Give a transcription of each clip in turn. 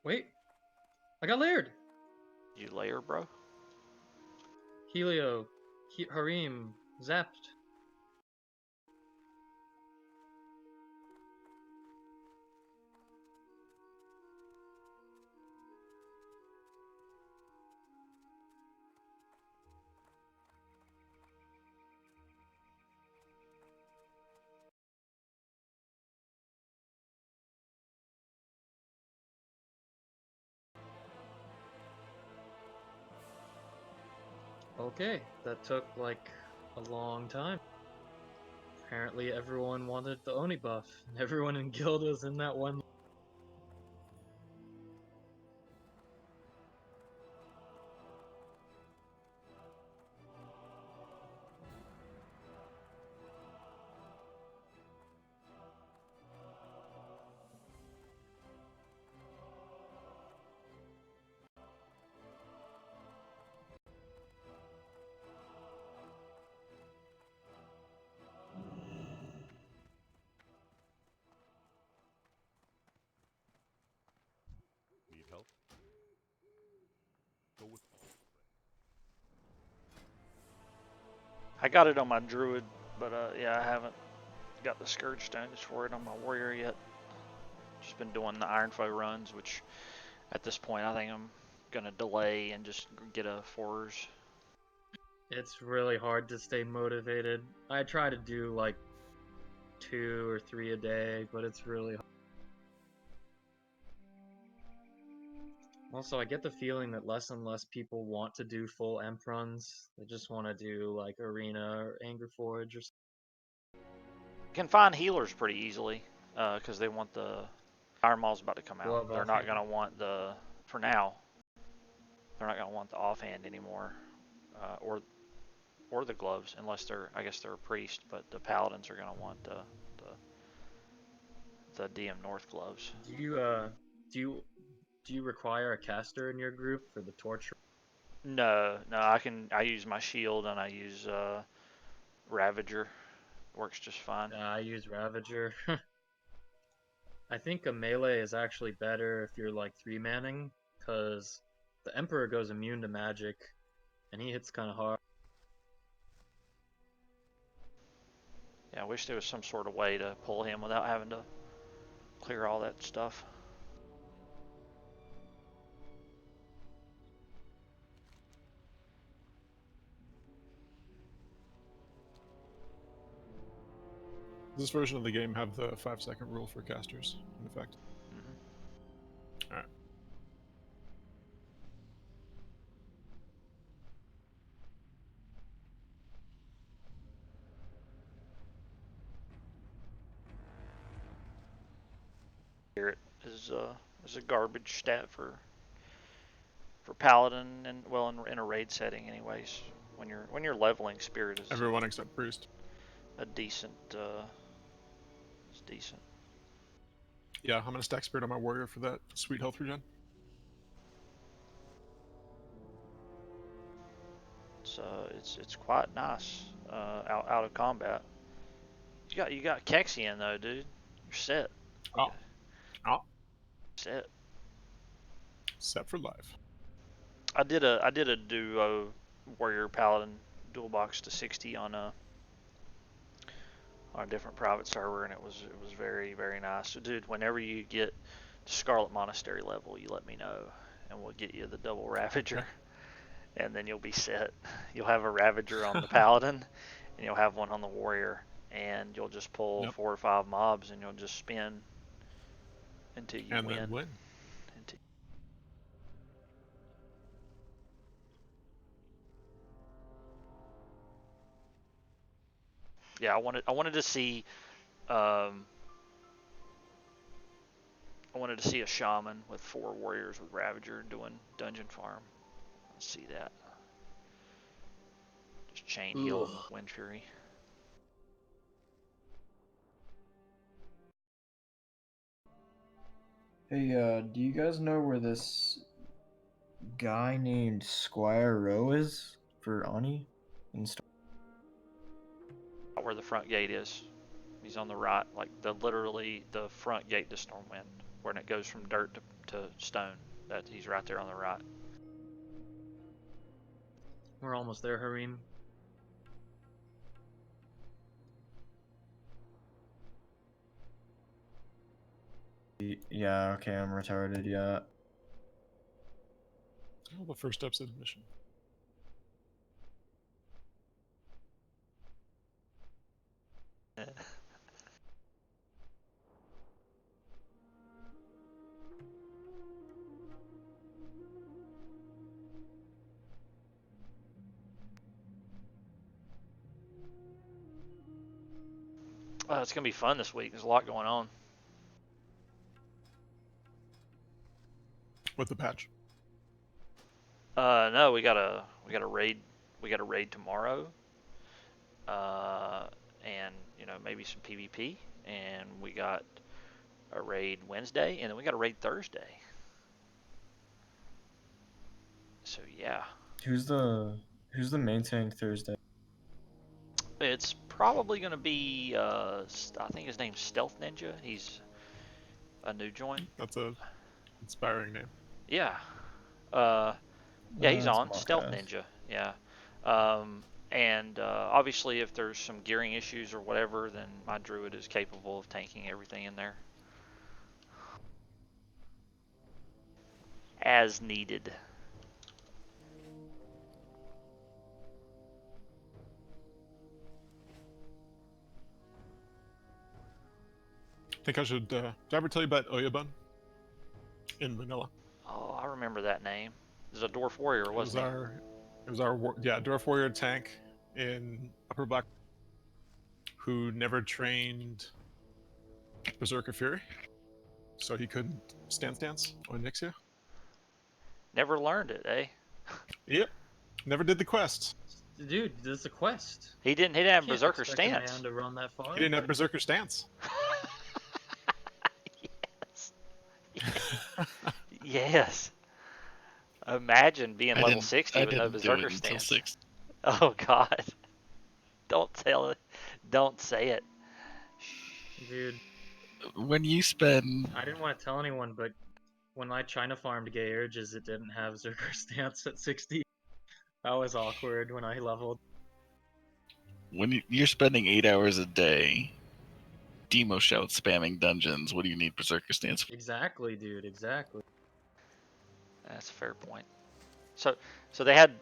Wait, I got layered. You layer, bro? Helio, Harim, zapped. Okay, that took like a long time. Apparently everyone wanted the Oni buff, and everyone in guild was in that one. Need help? Go with I got it on my Druid, but yeah, I haven't got the Scourge Stones for it on my Warrior yet. Just been doing the Iron Foe runs, which at this point I think I'm gonna delay and just get a Forge. It's really hard to stay motivated. I try to do like 2 or 3 a day, but it's really hard. Also, I get the feeling that less and less people want to do full Emp runs. They just want to do like Arena or Anger Forge or something. You can find healers pretty easily, because they want the Iron Maul's about to come out. Glove They're not offhand. gonna want the, for now, they're not gonna want the offhand anymore, or the gloves, unless I guess they're a priest. But the paladins are gonna want the DM North gloves. Do you require a caster in your group for the torch? No, I use my shield and I use Ravager. Works just fine. I use Ravager. I think a melee is actually better if you're like 3-manning, because the Emperor goes immune to magic, and he hits kind of hard. Yeah, I wish there was some sort of way to pull him without having to clear all that stuff. Does this version of the game have the 5-second rule for casters in effect? Mm-hmm. Alright. Spirit is a garbage stat for paladin, and well, in a raid setting anyways. When you're leveling, spirit is Everyone except priest. a decent it's decent. Yeah, I'm gonna stack spirit on my warrior for that sweet health regen. It's quite nice out of combat. You got Kexian though, dude. You're set. Oh. Oh. Set. Set for life. I did a duo warrior paladin dual box to 60 on a different private server, and it was very, very nice. So, dude, whenever you get to Scarlet Monastery level, you let me know, and we'll get you the double Ravager, and then you'll be set. You'll have a Ravager on the paladin, and you'll have one on the warrior, and you'll just pull 4 or 5 mobs, and you'll just spin until you and win. then win. Yeah, I wanted to see I wanted to see a shaman with 4 warriors with Ravager doing dungeon farm. Let's see that. Just chain heal them with Wind Fury. Hey, do you guys know where this guy named Squire Rowe is for Ani? Where the front gate is. He's on the right, like literally the front gate to Stormwind. when it goes from dirt to stone. That he's right there on the right. We're almost there, Hareem. Yeah, okay, I'm retarded, yeah. All the first steps of the mission. It's gonna be fun this week. There's a lot going on. With the patch. No, we got a raid. We got a raid tomorrow. And maybe some PvP, and we got a raid Wednesday, and then we got a raid Thursday. So yeah. Who's the main tank Thursday? It's probably gonna be I think his name's Stealth Ninja. He's a new join. That's a inspiring name. Yeah. Yeah, he's That's on Stealth Mock-ass. Ninja. Yeah. And obviously, if there's some gearing issues or whatever, then my Druid is capable of tanking everything in there as needed. I think I should. Did I ever tell you about Oyabun in Manila? Oh, I remember that name. It was a Dwarf Warrior, wasn't it? It was our Dwarf Warrior tank in Upper Black who never trained Berserker Fury, so he couldn't stance on Nixia. Never learned it, eh? Yep, never did the quest. Dude, this is a quest. He didn't have Can't Berserker expect a stance. man to run that far. He didn't have Berserker stance. Yes. Yes. Imagine being level 60 with no Berserker stance. 6. Oh God. Don't tell it. Don't say it. Dude, When you spend I didn't want to tell anyone, but when I China farmed Gay Urges, it didn't have Zerker stance at 60. That was awkward when I leveled. you're spending 8 hours a day demo shout spamming dungeons, what do you need Berserker stance for? Exactly, dude, exactly. That's a fair point. So they had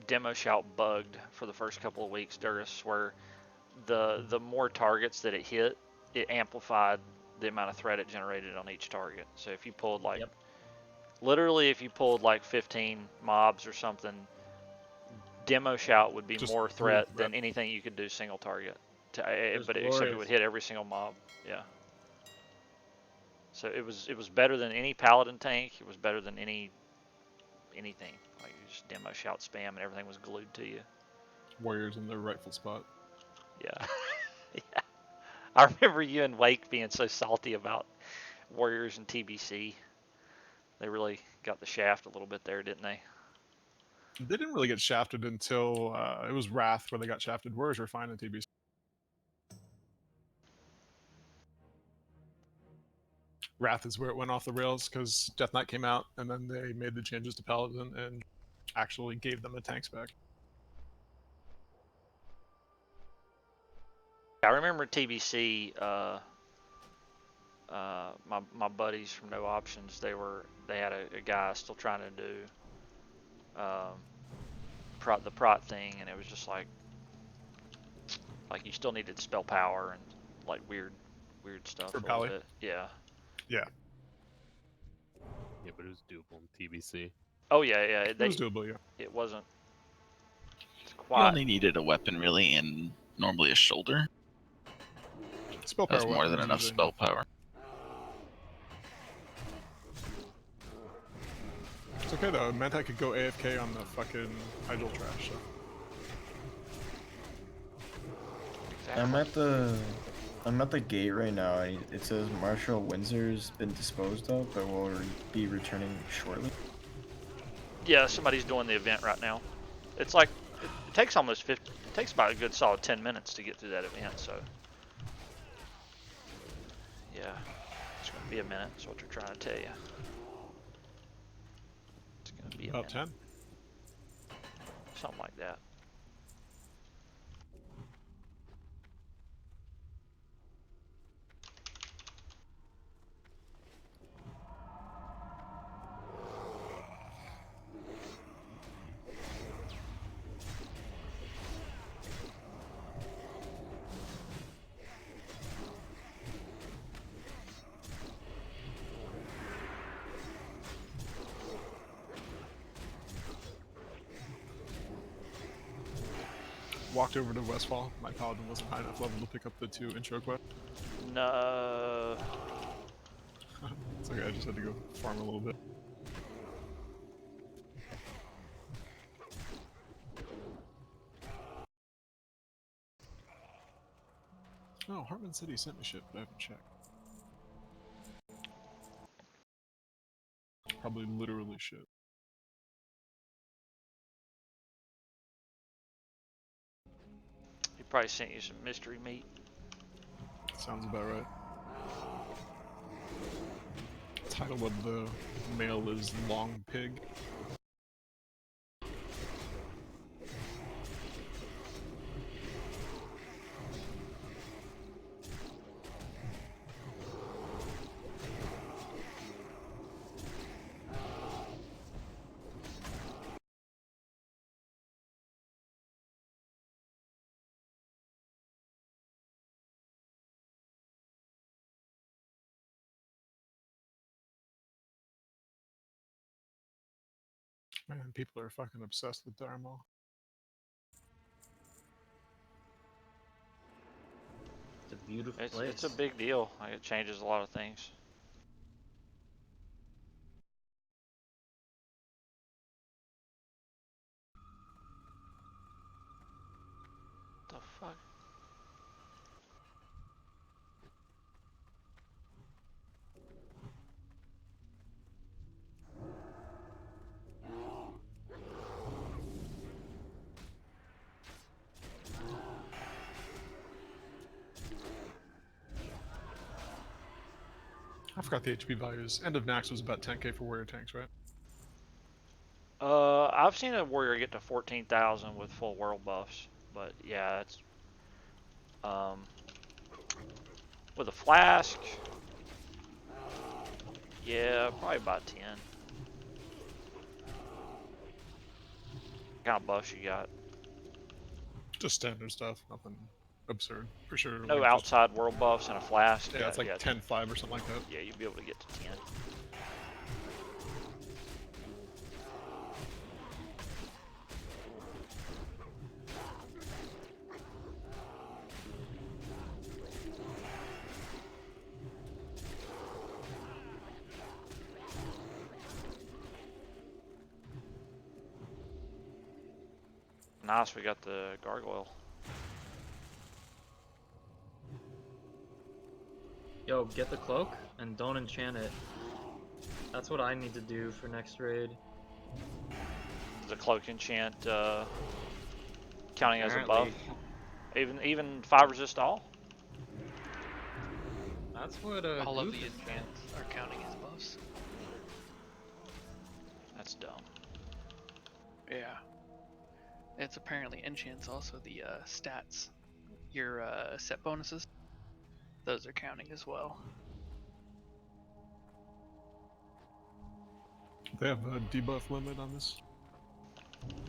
demo shout bugged for the first couple of weeks, Durgus, where the more targets that it hit, it amplified the amount of threat it generated on each target. So if you pulled literally if you pulled like 15 mobs or something, demo shout would be Just more threat threat. than anything you could do single target. was But except it glorious. would hit every single mob. Yeah. So it was better than any paladin tank. It was better than anything. Like you just demo shout spam and everything was glued to you. Warriors in their rightful spot. Yeah. Yeah. I remember you and Wake being so salty about Warriors and TBC. They really got the shaft a little bit there, didn't they? They didn't really get shafted until it was Wrath where they got shafted. Warriors were fine in TBC. Wrath is where it went off the rails because Death Knight came out and then they made the changes to Paladin and actually gave them the tanks back. I remember TBC. My buddies from No Options, they had a guy still trying to do the prot thing, and it was just like you still needed spell power and like weird stuff. For a little Pally? bit. Yeah. Yeah. Yeah, but it was doable in TBC. Oh yeah. It was doable, yeah. It wasn't. It's You quite. only needed a weapon really, and normally a shoulder. Spell That's power more than weapons enough usually. spell power. It's okay though, it meant I could go AFK on the fucking Hydral trash. So. Exactly. I'm at the gate right now. It says Marshal Windsor's been disposed of, but will be returning shortly. Yeah, somebody's doing the event right now. It's like it takes almost 50. It takes about a good solid 10 minutes to get through that event. So yeah. Be a minute, is what they're trying to tell you. It's gonna be a About minute. 10. Something like that. Walked over to Westfall. My paladin wasn't high enough level to pick up the 2 intro quests. No. It's okay, I just had to go farm a little bit. Oh, Hartman said he sent me shit, but I haven't checked. Probably literally shit. He probably sent you some mystery meat. Sounds about right. Title of the mail is Long Pig. Man, people are fucking obsessed with Dharma. It's a beautiful place. It's a big deal. Like, it changes a lot of things. The fuck? I forgot the HP values. End of Nax was about 10k for warrior tanks, right? I've seen a warrior get to 14,000 with full world buffs, but yeah, it's with a flask. Yeah, probably about 10. What kind of buffs you got? Just standard stuff, nothing absurd. For sure. No like, outside world buffs and a flask. Yeah, it's like yeah, 10-5 or something like that. Yeah, you'd be able to get to 10. Nice, we got the gargoyle. Yo, get the cloak and don't enchant it. That's what I need to do for next raid. The cloak enchant counting as a Apparently. buff. Even 5 resist all? That's what all of Goop the is saying. enchants are counting as buffs. That's dumb. Yeah. It's apparently enchants also the stats. Your set bonuses. Those are counting as well. They have a debuff limit on this.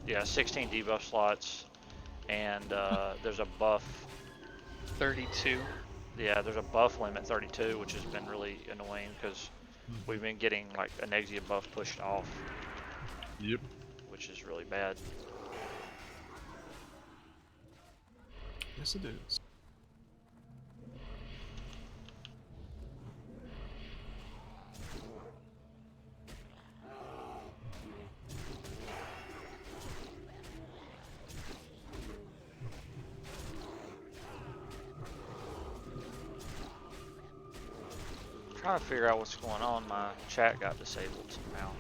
Yeah, 16 debuff slots, and there's a buff. 32. Yeah, there's a buff limit 32, which has been really annoying because we've been getting like a Nexia buff pushed off. Yep. Which is really bad. Yes, it is. Trying to figure out what's going on. My chat got disabled somehow.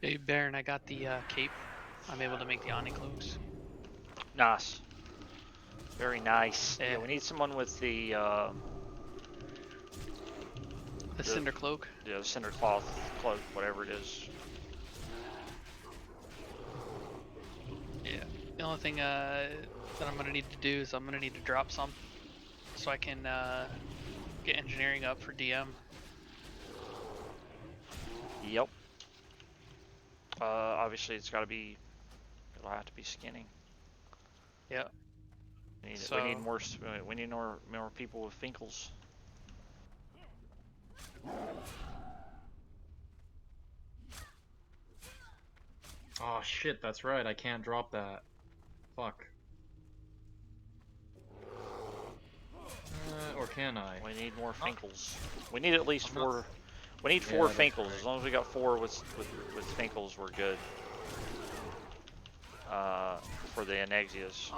Hey Baron, I got the cape. I'm able to make the Ani cloaks. Nice. Very nice. Yeah. Yeah, we need someone with the Cinder cloak. the cinder cloth cloak, whatever it is. Yeah. The only thing that I'm gonna need to do is I'm gonna need to drop some, so I can get engineering up for DM. Yep. Obviously it's got to be. It'll have to be skinning. Yeah. We need, So- we need more people with Finkles. Oh shit, that's right. I can't drop that. Fuck. Or can I? We need more Finkles. We need at least I'm not- 4. We need 4 Yeah, that's Finkles. right. As long as we got 4 with Finkles, we're good. For the Anexias.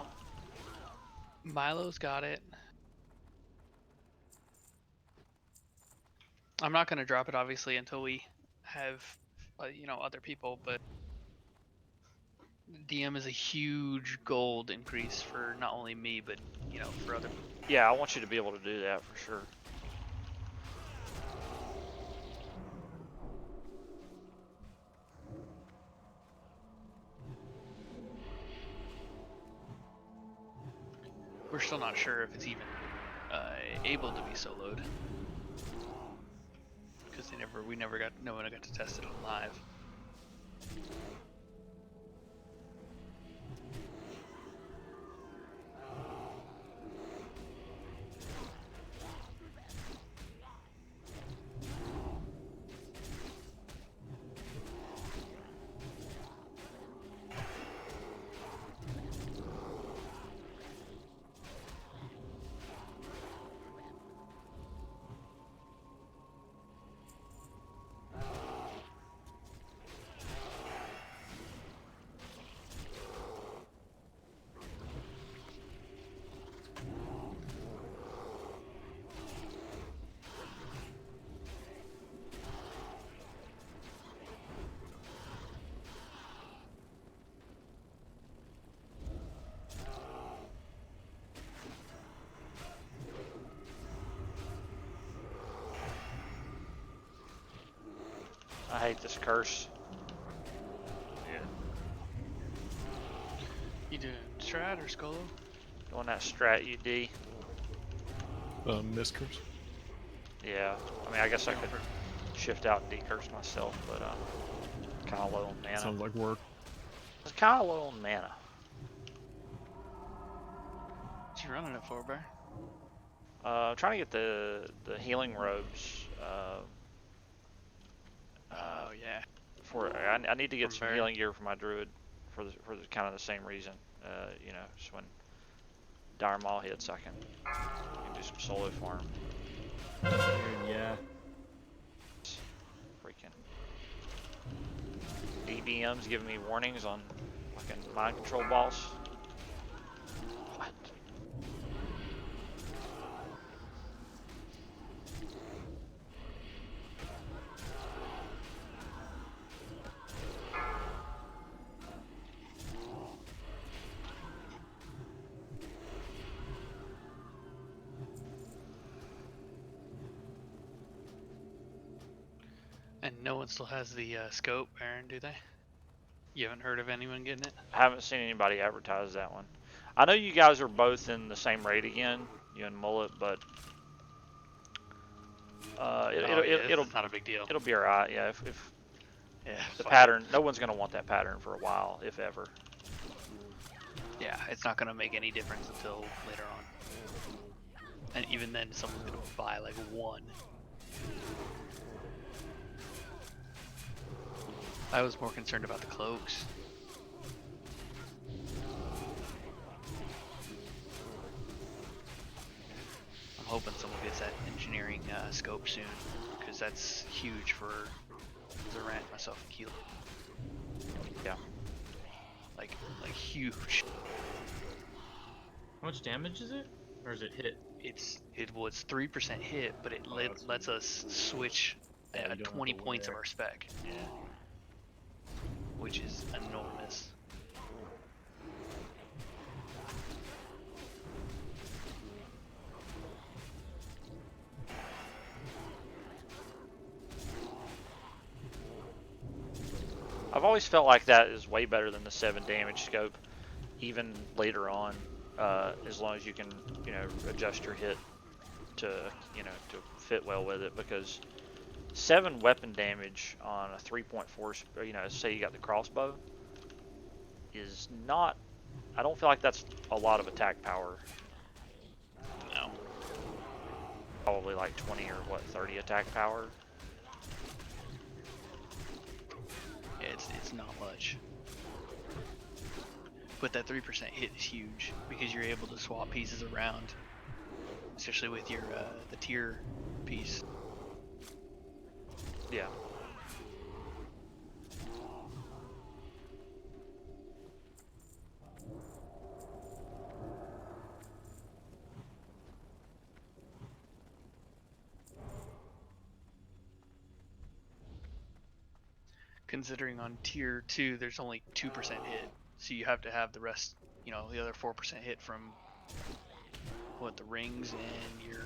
Milo's got it. I'm not gonna drop it obviously until we have, other people. But DM is a huge gold increase for not only me, but for other. Yeah, I want you to be able to do that for sure. We're still not sure if it's even able to be soloed, because no one got to test it on live. I hate this curse. You doing strat or Skolo? Doing that strat UD. Miss curse. Yeah. I mean, I guess I could shift out and decurse myself, but kind of low on mana. Sounds like work. It's kind of low on mana. What you running it for, Bear? I'm trying to get the healing robes. Oh yeah. I need to get From some Baron. healing gear for my druid for the kind of the same reason. Just when dire Maul hits, I can do some solo farm. Dude, yeah. Freaking DBM's giving me warnings on fucking mind control balls. What? And no one still has the scope, Aaron, do they? You haven't heard of anyone getting it? I haven't seen anybody advertise that one. I know you guys are both in the same raid again, you and Mullet, but it'll it's not a big deal. it'll be alright. Yeah, if Yeah, the fine. pattern, no one's gonna want that pattern for a while, if ever. Yeah, it's not gonna make any difference until later on. And even then, someone's gonna buy like one. I was more concerned about the cloaks. I'm hoping someone gets that engineering scope soon, because that's huge for Zarant, myself, and Keela. Yeah. Like huge. How much damage is it? Or is it hit? It was 3% hit, but it that's lets us switch Yeah, you don't have 20 to points of wear. our spec. Yeah. which is enormous. I've always felt like that is way better than the 7 damage scope, even later on, as long as you can, you know, adjust your hit to, you know, to fit well with it, because 7 weapon damage on a 3.4, you know, say you got the crossbow, is not, I don't feel like that's a lot of attack power. No. Probably like 20 or what, 30 attack power. Yeah, it's not much. But that 3% hit is huge because you're able to swap pieces around, especially with your the tier piece. Yeah. Considering on tier 2 there's only 2% hit, so you have to have the rest, you know, the other 4% hit from what, the rings, and your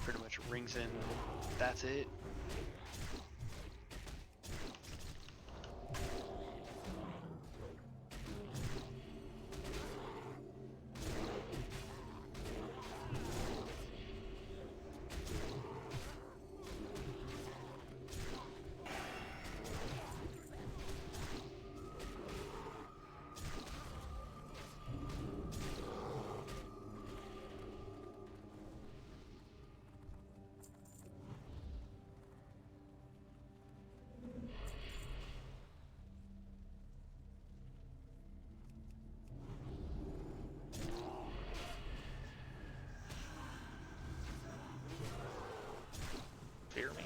pretty much rings, and that's it. Fear me.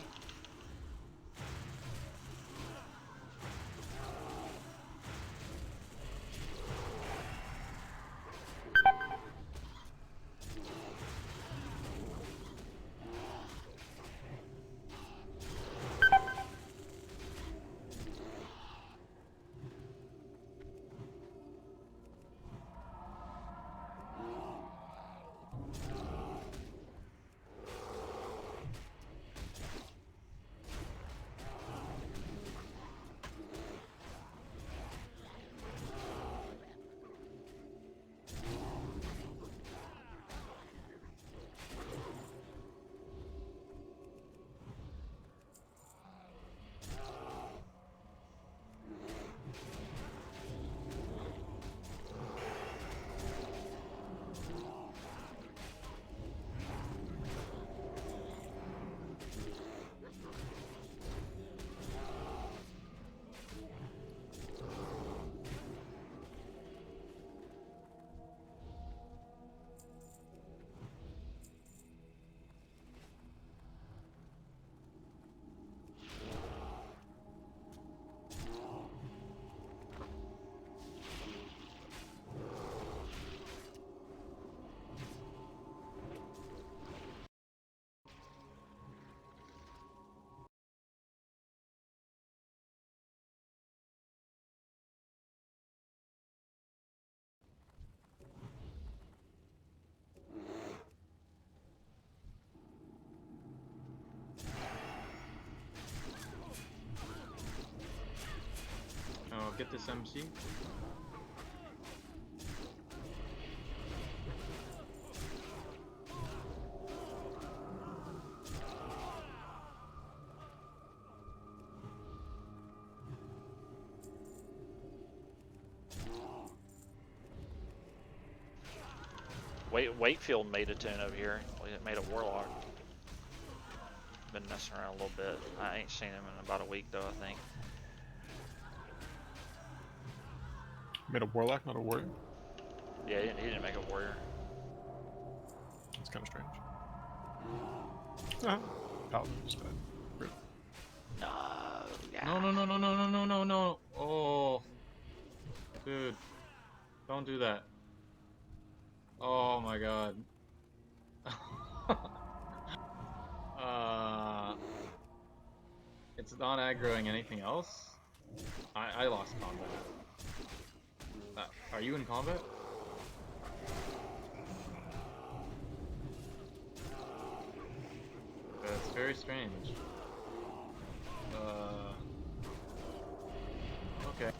Oh, get this MC. Wakefield made a tune over here. We made a warlock. Been messing around a little bit. I ain't seen him in about a week though, I think. Made a warlock, not a warrior. Yeah, he didn't make a warrior. It's kind of strange. Uh-huh. Paladin is bad. Rude. No, yeah. No, no, no, no, no, no, no, no, no. Oh, dude, don't do that. Oh my god. It's not aggroing anything else? I lost combat. Are you in combat? That's very strange. Okay.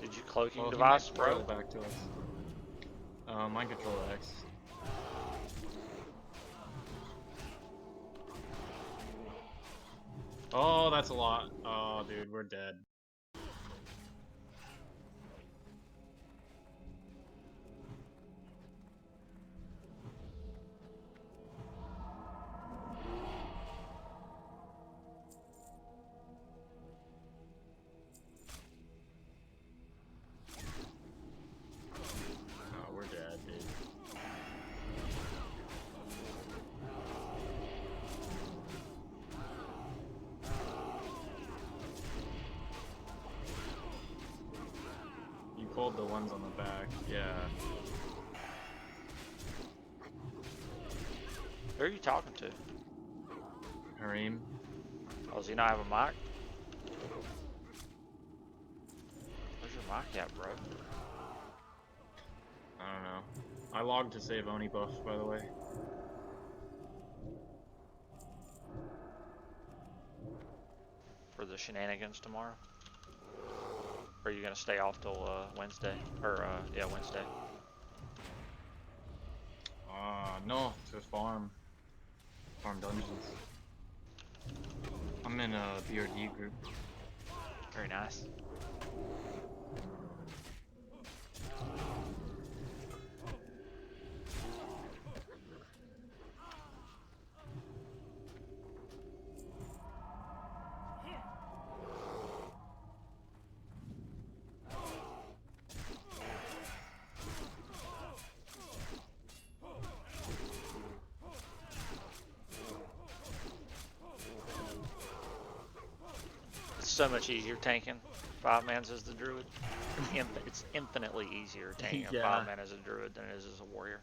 Did you cloaking Well, he device, might bro? throw back to us. Mind control X. Oh, that's a lot. Oh, dude, we're dead. Oh, we're dead, dude. You pulled the ones on the back, yeah. Who are you talking to? Hareem. Oh, does he not have a mic? Where's your mic at, bro? I don't know. I logged to save Oni buff, by the way. For the shenanigans tomorrow? Or are you gonna stay off till Wednesday? Or yeah, Wednesday. No, to farm. Farm dungeons. I'm in a BRD group. Very nice. It's so much easier tanking 5-mans as the Druid. It's infinitely easier tanking a Yeah. 5-man as a Druid than it is as a warrior.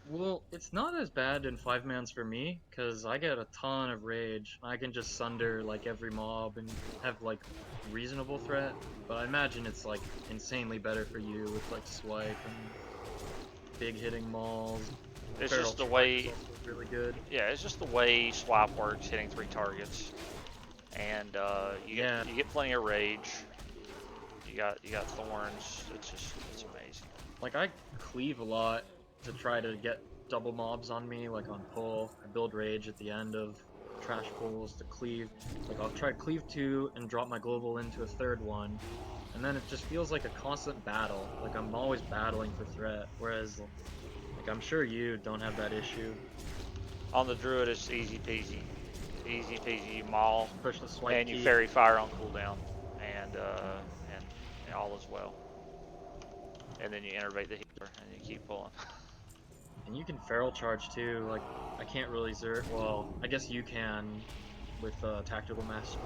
Well, it's not as bad in 5-mans for me, because I get a ton of rage. I can just sunder, like, every mob and have, like, reasonable threat. But I imagine it's, like, insanely better for you with, like, swipe and big hitting mauls. It's Feral just the Strike way, is also really good. yeah, it's just the way swap works, hitting 3 targets, and you get plenty of rage. You got thorns. It's amazing. Like, I cleave a lot to try to get double mobs on me, like on pull. I build rage at the end of trash pulls to cleave. Like, I'll try cleave 2 and drop my global into a third one, and then it just feels like a constant battle. Like, I'm always battling for threat, whereas, like, I'm sure you don't have that issue. On the Druid, it's easy peasy. Easy peasy. You maul, Push the swipe and you key. fairy fire on cooldown, and all is well. And then you innervate the healer, and you keep pulling. And you can feral charge too. Like, I can't really well, I guess you can with Tactical Master.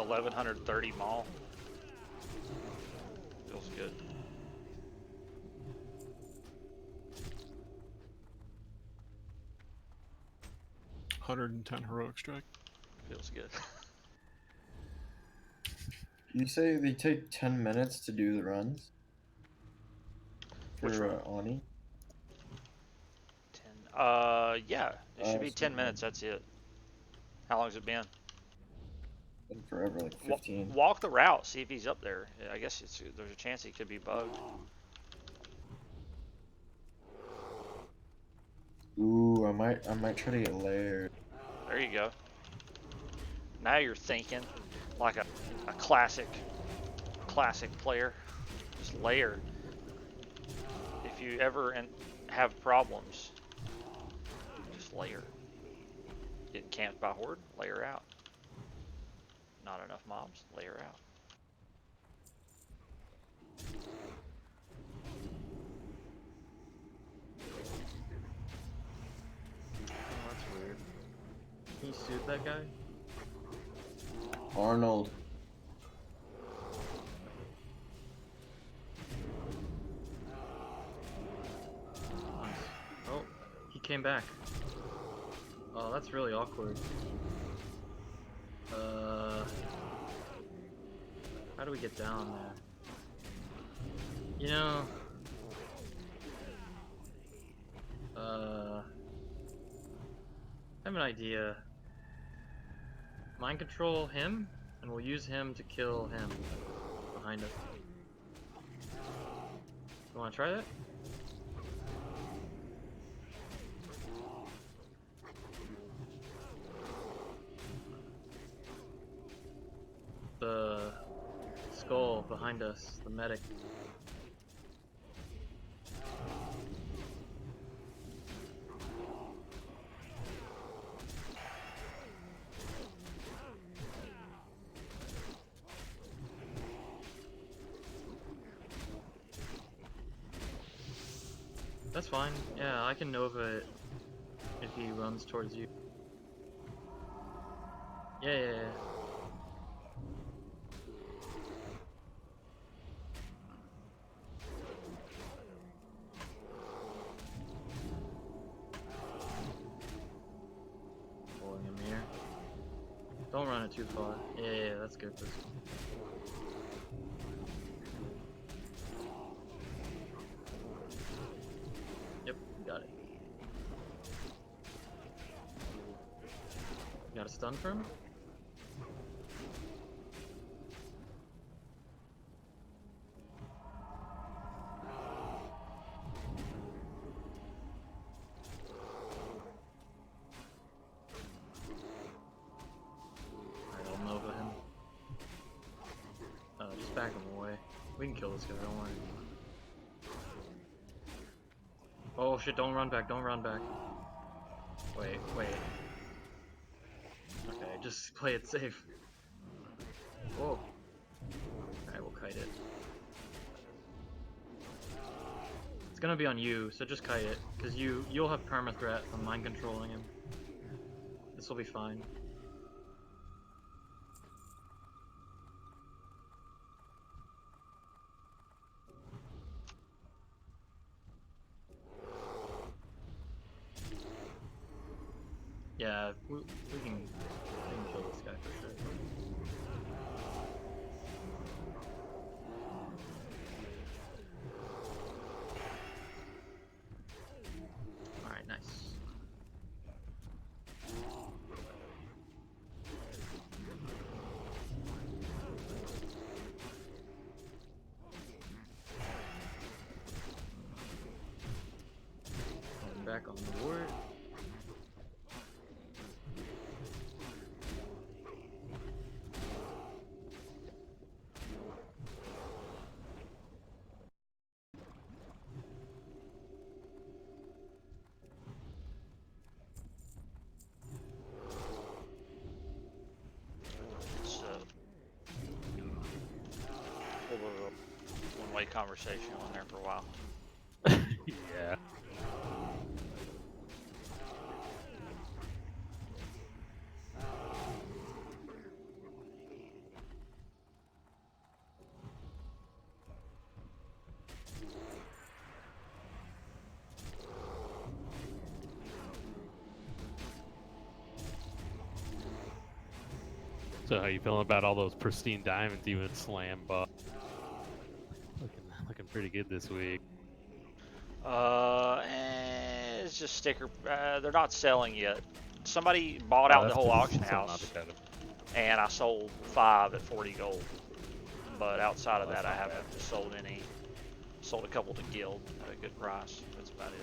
1130 Maul. Feels good. $110 heroic strike. Feels good. You say they take 10 minutes to do the runs? Which For run? Ani? 10. Yeah, it should be it's 10 been, minutes. That's it. How long's it been? been forever, like 15. Walk the route. See if he's up there. I guess there's a chance he could be bugged. Ooh, I might try to get layered. There you go. Now you're thinking like a classic player. Just layer. If you ever have problems, just layer. Getting camped by horde, layer out. Not enough mobs, layer out. Oh, that's weird. He sued that guy? Arnold. Nice. Oh, he came back. Oh, that's really awkward. How do we get down there? You know, I have an idea. Mind control him, and we'll use him to kill him behind us. You wanna try that? The skull behind us, the medic. That's fine. Yeah, I can Nova it if he runs towards you. Yeah. Pulling him here. Don't run it too far. Yeah, that's good. That's good. Yep, got it. Got a stun for him? Alright, I'll Nova him. Just back him away. We can kill this guy, don't worry. Oh shit, don't run back, don't run back. Wait. Okay, just play it safe. Whoa. Alright, we'll kite it. It's gonna be on you, so just kite it, because you'll have perma threat from mind controlling him. This will be fine. Yeah, we can kill this guy for sure. Alright, nice. Going back on the ward. So, one-way conversation on there for a while. Yeah. So how you feeling about all those pristine diamonds you and slam buff? Looking pretty good this week. It's just sticker. They're not selling yet. Somebody bought out the whole auction house, and I sold 5 at 40 gold. But outside of that, I haven't sold any. Sold a couple to guild at a good price. That's about it.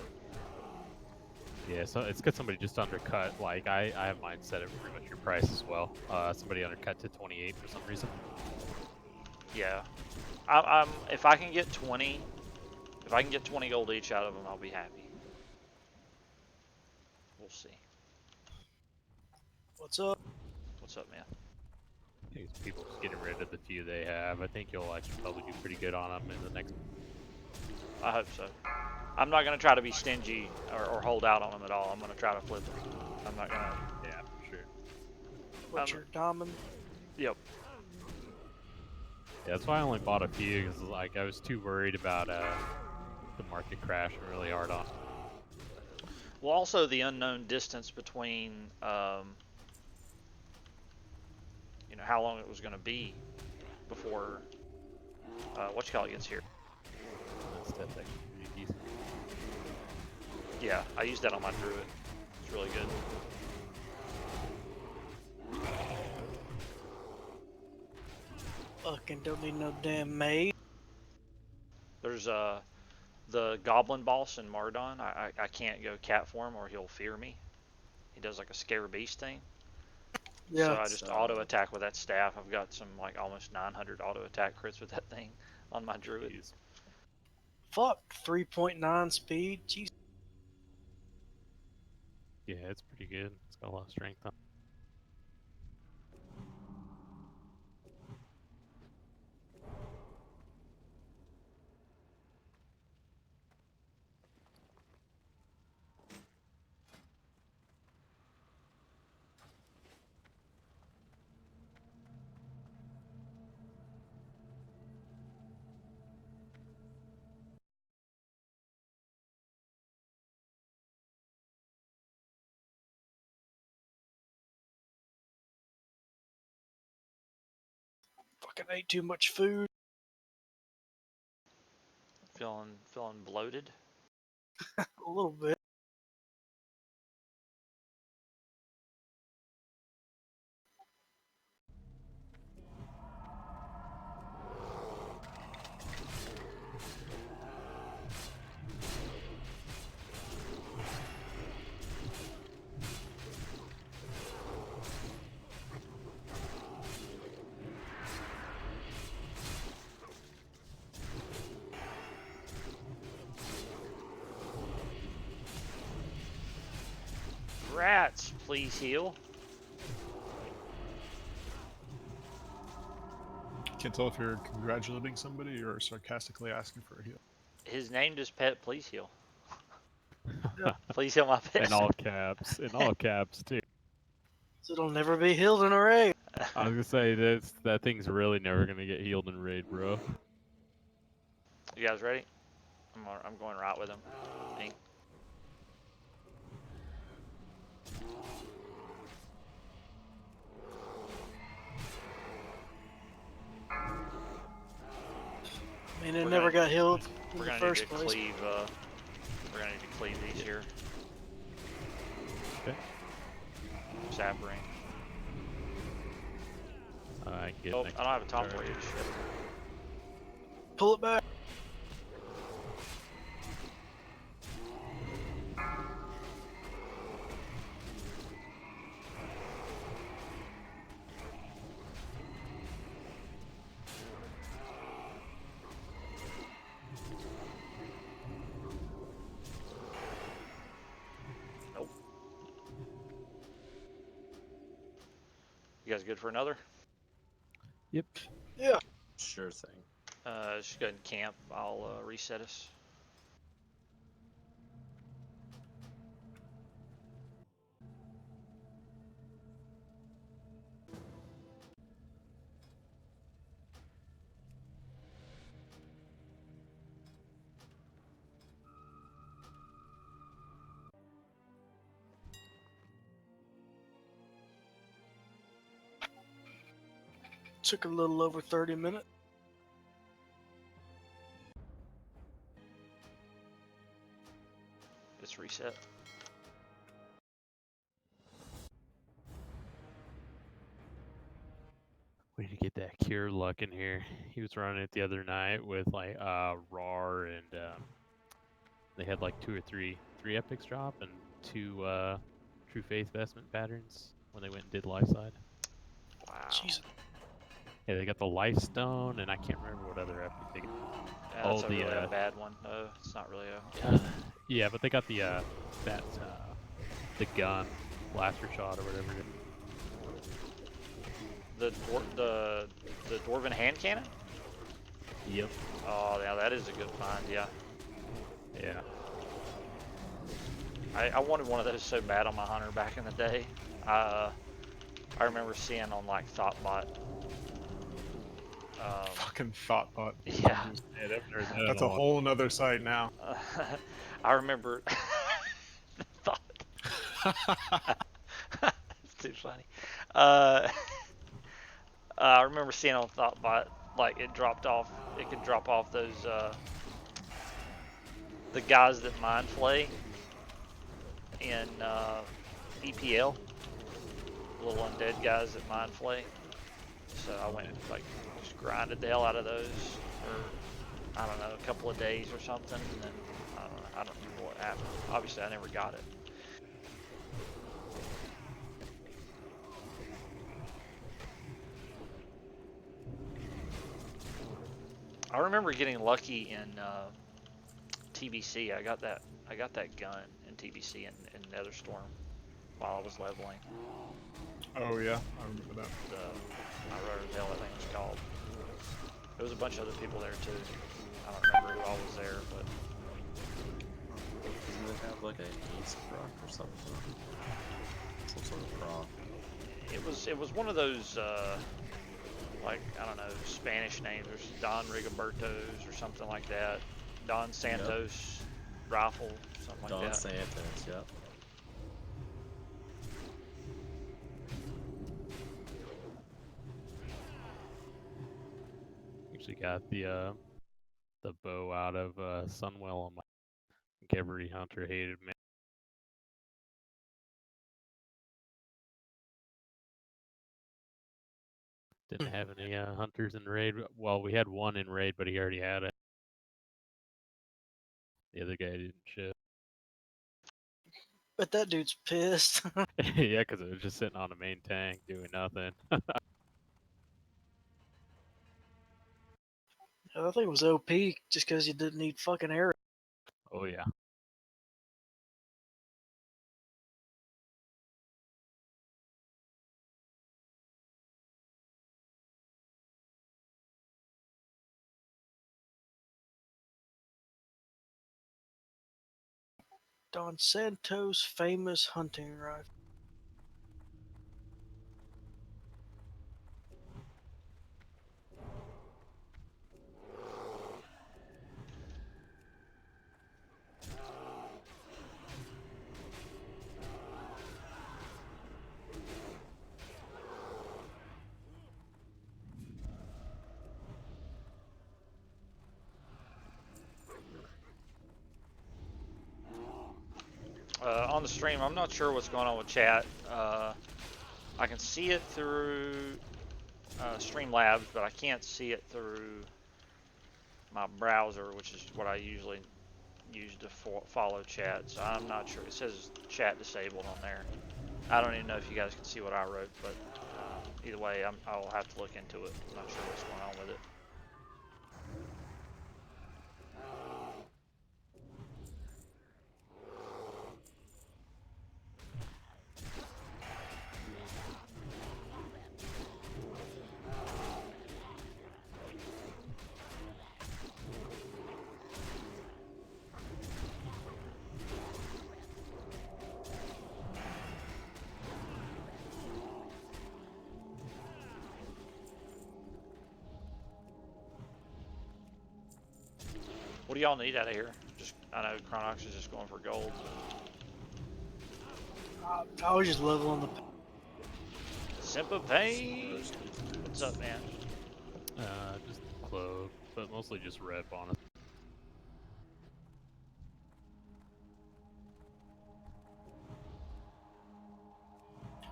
Yeah, so it's got somebody just undercut. Like I have mine set at pretty much your price as well. Somebody undercut to 28 for some reason. Yeah, I'm. If I can get 20, if I can get 20 gold each out of them, I'll be happy. We'll see. What's up? What's up, man? I think it's people just getting rid of the few they have. I think you'll actually probably do pretty good on them in the next. I hope so. I'm not gonna try to be stingy or hold out on them at all. I'm gonna try to flip them. I'm not gonna. Yeah, for sure. What's your diamond? Yep. Yeah, that's why I only bought a few because like I was too worried about the market crashing really hard on. Well, also the unknown distance between, you know, how long it was going to be before whatchamacallit gets here. That's actually pretty decent. Yeah, I used that on my Druid. It's really good. Fucking don't need no damn maid. There's the Goblin boss in Mardon. I can't go cat for him or he'll fear me. He does like a scare beast thing. Yeah. So I just auto attack with that staff. I've got some like almost 900 auto attack crits with that thing on my Druid. Jeez. Fuck, 3.9 speed. Jeez. Yeah, it's pretty good. It's got a lot of strength on. Fucking ate too much food. Feeling bloated. A little bit. Rats, please heal. Can't tell if you're congratulating somebody or sarcastically asking for a heal. His name is Pet, please heal. Yeah. Please heal my pet. In all caps. In all caps too. So it'll never be healed in a raid. I was gonna say that thing's really never gonna get healed in raid, bro. You guys ready? I'm going right with him. Ink. I mean, it never got healed in We're the gonna first need to place. cleave. We're gonna need to cleave these here. Okay. Sapring. I can get Oh, I next don't have a tom turn. for you. Shit. Pull it back. Nope. You guys good for another? Yep. Yeah. Sure thing. Just go ahead and camp. I'll reset us. Took a little over 30 minutes. It's reset. We need to get that cure luck in here. He was running it the other night with like RAR and they had like three epics drop and 2 True Faith vestment patterns when they went and did life side. Wow. Jesus. Yeah, they got the life stone and I can't remember what other epic they got. Yeah, that's a really a bad one. No, it's not really a. Yeah, but they got the the gun, blaster shot or whatever it is. The dwarven hand cannon? Yep. Oh, yeah, that is a good find. Yeah. Yeah. I wanted one of those so bad on my hunter back in the day. I remember seeing on like Thoughtbot. Fucking Thoughtbot. Yeah. That's a whole nother site now. I remember. Thought. It's too funny. I remember seeing on Thoughtbot like it dropped off. It could drop off those the guys that mind flay in EPL, little undead guys that mind flay. So I went and like just grinded the hell out of those for I don't know a couple of days or something, and then I don't remember what happened. Obviously, I never got it. I remember getting lucky in TBC. I got that gun in TBC in Netherstorm while I was leveling. Oh yeah, I remember that. I wrote the hell that thing was called. There was a bunch of other people there too. I don't remember who all was there, but doesn't it have like a ace proc or something? Some sort of proc. It was one of those like I don't know Spanish names. There's Don Rigobertos or something like that. Don Santos rifle, something like that. Don Santos, yep. Actually got the bow out of Sunwell on my. I think every hunter hated me. Didn't have any hunters in raid. Well, we had one in raid, but he already had it. The other guy didn't ship. But that dude's pissed. Yeah, because it was just sitting on the main tank doing nothing. I think it was OP just because you didn't need fucking arrows. Oh yeah. Don Santos' famous hunting rifle. On the stream, I'm not sure what's going on with chat. I can see it through Streamlabs, but I can't see it through my browser, which is what I usually use to follow chat. So I'm not sure. It says chat disabled on there. I don't even know if you guys can see what I wrote, but either way, I'll have to look into it. I'm not sure what's going on with it. What do y'all need out of here? Just I know Chronox is just going for gold. I was just leveling the. Simple Pain. What's up, man? Just clove, but mostly just rep on it.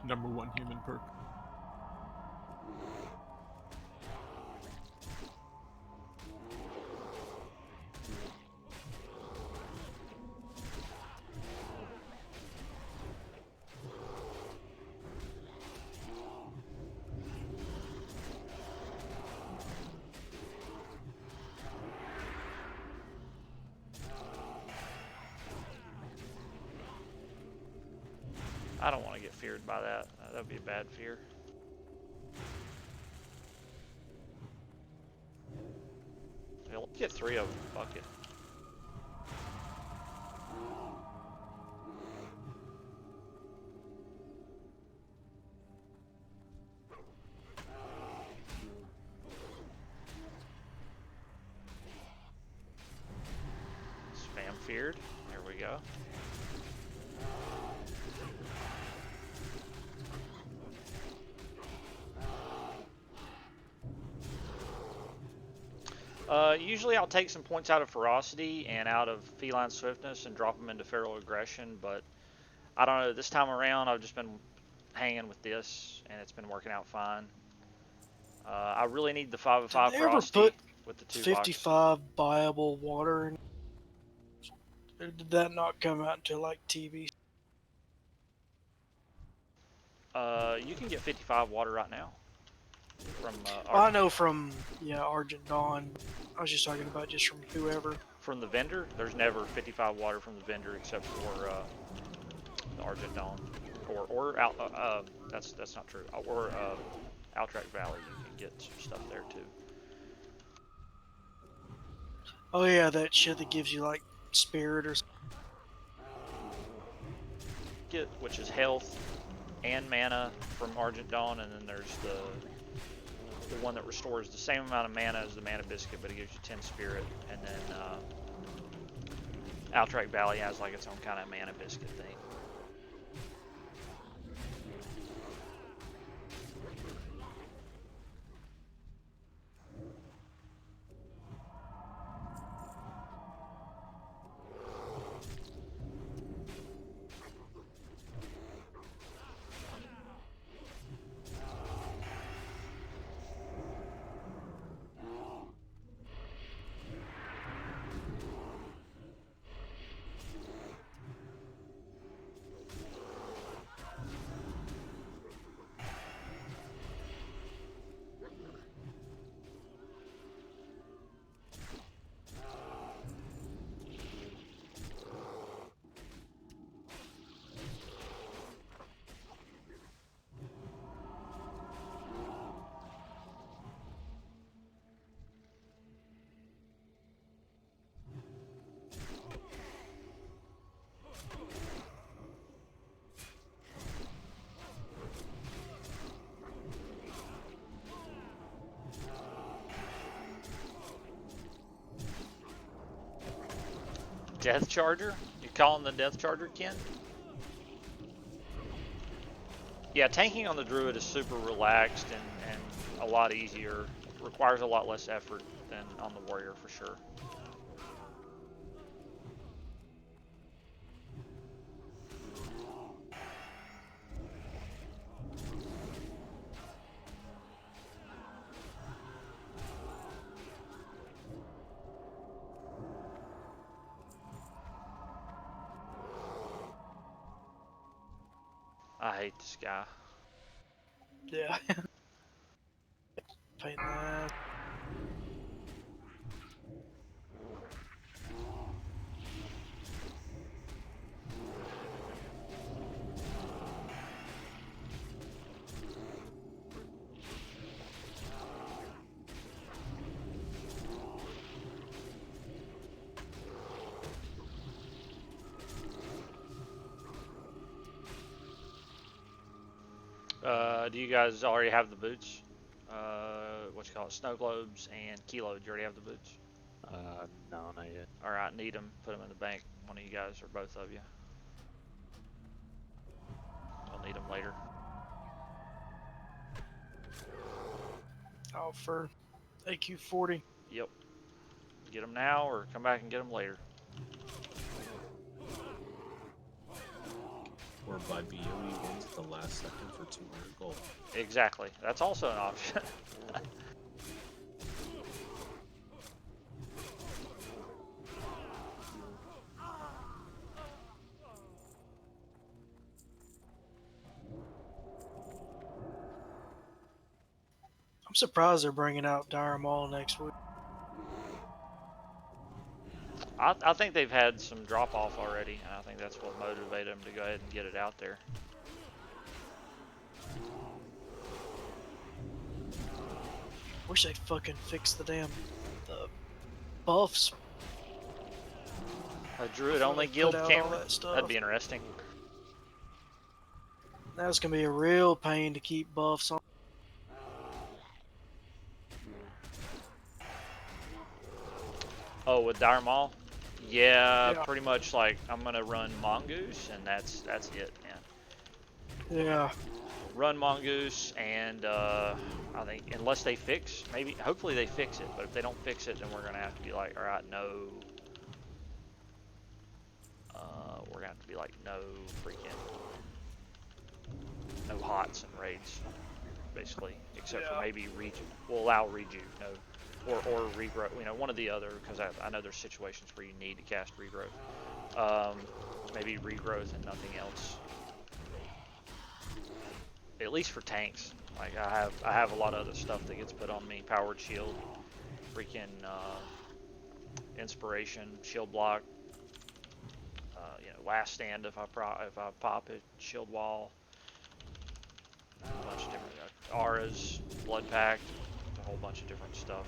#1 human perk. I don't want to get feared by that. That'd be a bad fear. Yeah, let's get 3 of them. Fuck it. Spam feared. There we go. Usually I'll take some points out of ferocity and out of feline swiftness and drop them into feral aggression, but I don't know, this time around I've just been hanging with this and it's been working out fine. I really need the 5 of 5 Did they ever ferocity put with the 2 box. 55 buyable water in? Or did that not come out until like TBD? You can get 55 water right now from Well, I know from Argent Dawn. I was just talking about just from whoever. from the vendor. There's never 55 water from the vendor except for the Argent Dawn, or out. That's not true. Or Outtrack Valley, you can get some stuff there too. Oh yeah, that shit that gives you like spirit or. Get which is health and mana from Argent Dawn, and then there's the one that restores the same amount of mana as the Mana Biscuit, but it gives you 10 spirit, and then Outtrack Valley has like its own kind of Mana Biscuit thing. Death Charger? You calling the Death Charger, Ken? Yeah, tanking on the Druid is super relaxed and a lot easier. Requires a lot less effort than on the Warrior for sure. I hate this guy. Yeah. Paint that. Do you guys already have the boots? What you call it? Snow globes and kilo. Do you already have the boots? No, not yet. Alright, need them. Put them in the bank. One of you guys or both of you. I'll need them later. Oh, for AQ-40. Yep. Get them now or come back and get them later. Or buy BOE ones at the last second for 200 gold. Exactly. That's also an option. I'm surprised they're bringing out Dire Maul next week. I think they've had some drop off already, and I think that's what motivated them to go ahead and get it out there. Wish they'd fucking fix the damn buffs. A Druid before only they guild put out all camera? that stuff. That'd be interesting. That's gonna be a real pain to keep buffs on. Oh, with Dire Maul? Yeah, Yeah. pretty much like I'm gonna run Mongoose, and that's it, man. Yeah. Run Mongoose, and I think unless they fix, maybe, hopefully they fix it, but if they don't fix it, then we're gonna have to be like, all right, no. We're gonna have to be like, no freaking, no hots and raids, basically, except for maybe rejuve. We'll allow rejuve, no. Or regrowth, you know, one or the other, because I know there's situations where you need to cast regrowth. Maybe regrowth and nothing else. At least for tanks. Like I have a lot of other stuff that gets put on me. Powered shield, freaking inspiration, shield block. You know, last stand if I pop it, shield wall. A bunch of different auras, blood pact, a whole bunch of different stuff.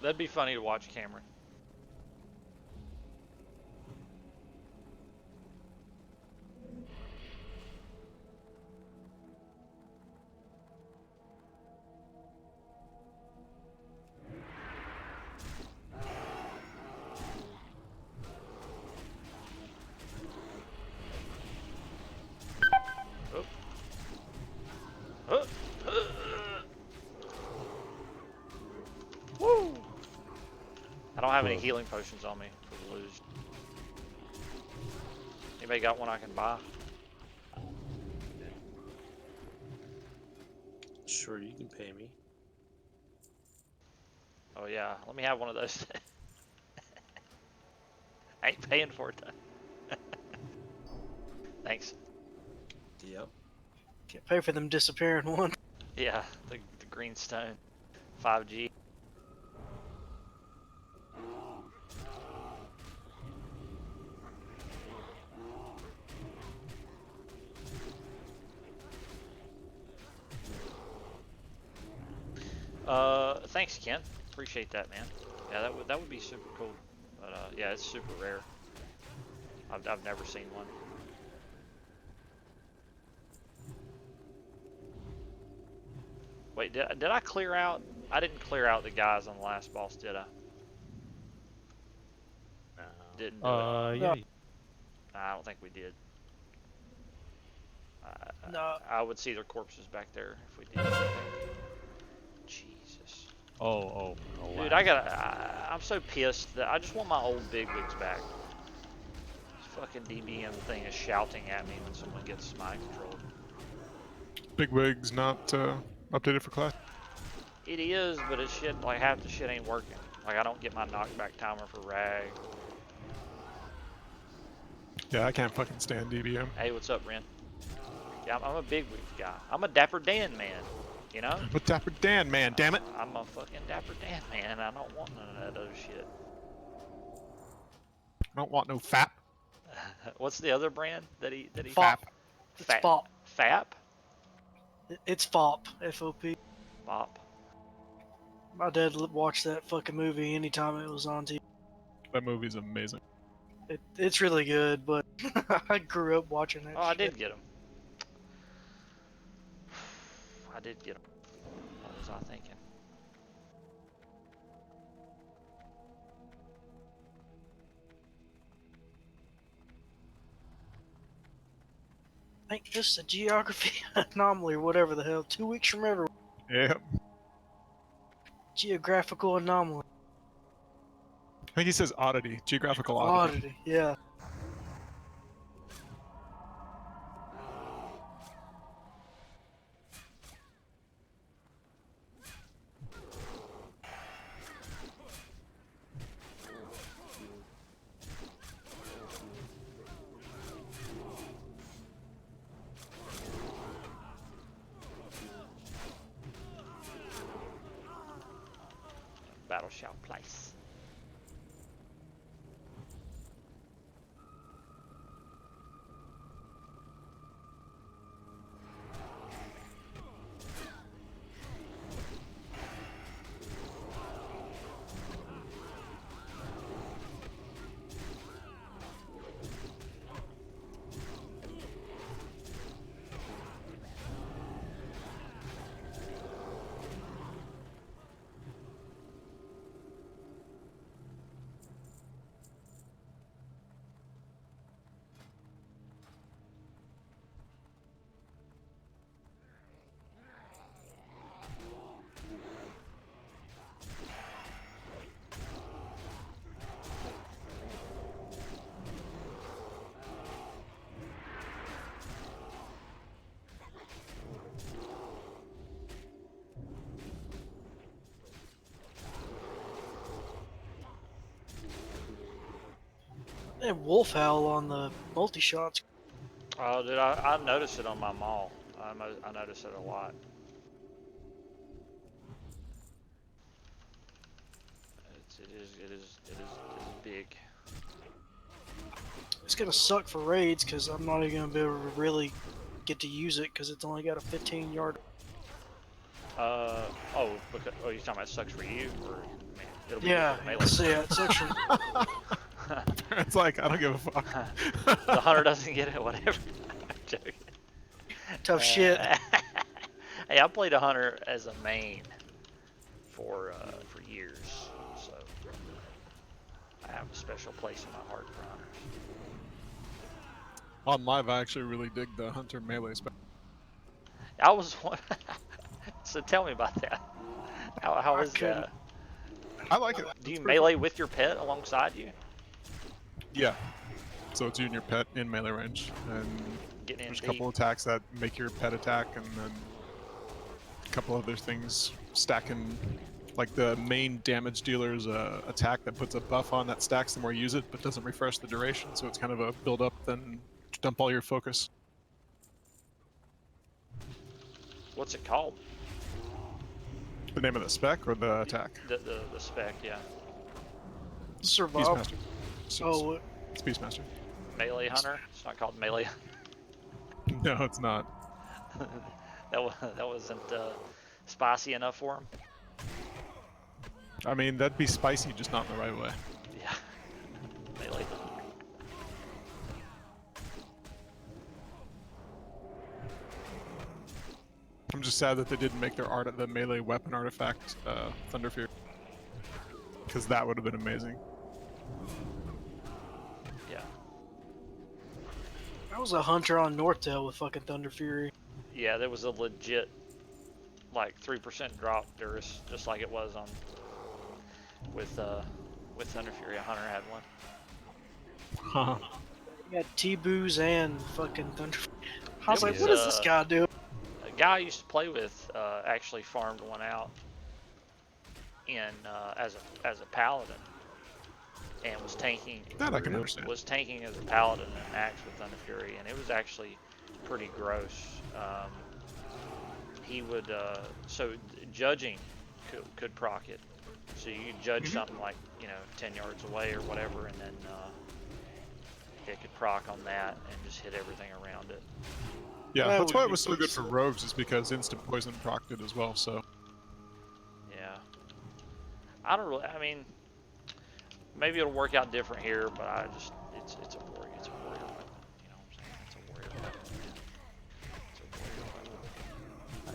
That'd be funny to watch, Cameron. Woo! I don't have any healing potions on me for the lose. Anybody got one I can buy? Sure, you can pay me. Oh yeah, let me have one of those. I ain't paying for it though. Thanks. Yep. Can't pay for them disappearing ones. Yeah, the green stone. 5G. Thanks, Ken. Appreciate that, man. Yeah, that would be super cool. But yeah, it's super rare. I've never seen one. Wait, did I clear out? I didn't clear out the guys on the last boss, did I? No. Didn't do it. Yeah. Nah, I don't think we did. No. I would see their corpses back there if we did. I think. Jesus. Oh. Dude, I'm so pissed that I just want my old bigwigs back. This fucking DBM thing is shouting at me when someone gets mind controlled. Bigwig's not updated for class. It is, but it's shit, like half the shit ain't working. Like I don't get my knockback timer for rag. Yeah, I can't fucking stand DBM. Hey, what's up, Ren? Yeah, I'm a bigwig guy. I'm a Dapper Dan man, you know? But Dapper Dan, man, damn it! I'm a fucking Dapper Dan man. I don't want none of that other shit. I don't want no FAP. What's the other brand that he FOP. It's FOP. FAP? It's FOP. FOP. FOP. My dad watched that fucking movie anytime it was on TV. That movie's amazing. It's really good, but I grew up watching that. Oh, I shit. did get him. I did get him. What was I thinking? I think this is a geography anomaly or whatever the hell. 2 weeks from everywhere. Yep. Geographical anomaly. I think he says oddity, geographical oddity. Oddity, yeah. Battle shout place. They have wolf howl on the multi shots. Oh, dude, I noticed it on my Maul. I noticed it a lot. It is big. It's gonna suck for raids because I'm not even gonna be able to really get to use it because it's only got a 15-yard. Oh, you're talking about sucks for you, or man, it'll be Yeah, good for melee. yeah, it's actually. It's like, I don't give a fuck. The hunter doesn't get it, whatever. I'm joking. Tough shit. Hey, I played a hunter as a main for years, so I have a special place in my heart for hunters. On live, I actually really dig the hunter melee spec. I was one. So tell me about that. How is that? I like it. Do It's you pretty melee with your pet alongside you? fun. Yeah. So it's you and your pet in melee range, and Getting in there's a deep. couple attacks that make your pet attack, and then a couple other things stacking. Like the main damage dealer's attack that puts a buff on that stacks the more you use it, but doesn't refresh the duration. So it's kind of a build up, then dump all your focus. What's it called? The name of the spec or the attack? The spec, yeah. Survive. Beastmaster. Oh, It's Beastmaster. Melee hunter. It's not called melee. No, it's not. that wasn't spicy enough for him. I mean, that'd be spicy, just not in the right way. Yeah. Melee. I'm just sad that they didn't make their the melee weapon artifact Thunder Fury, because that would have been amazing. Yeah. I was a hunter on Northtail with fucking Thunder Fury. Yeah, there was a legit like 3% drop Durus, just like it was on with Thunder Fury. A hunter had one. Huh. You got T-Boos and fucking Thunder Fury. I was It like, was, what is this guy doing? A guy I used to play with actually farmed one out in as a paladin, and was tanking. That I can understand. Was tanking as a paladin and axe with Thunder Fury, and it was actually pretty gross. He would so judging could proc it. So you could judge something like 10 yards away or whatever, and then it could proc on that and just hit everything around it. Yeah, That that's would why it be was so pretty good for sick. rogues, is because instant poison procced it as well. So Yeah. I don't really. I mean, maybe it'll work out different here, but it's a warrior weapon.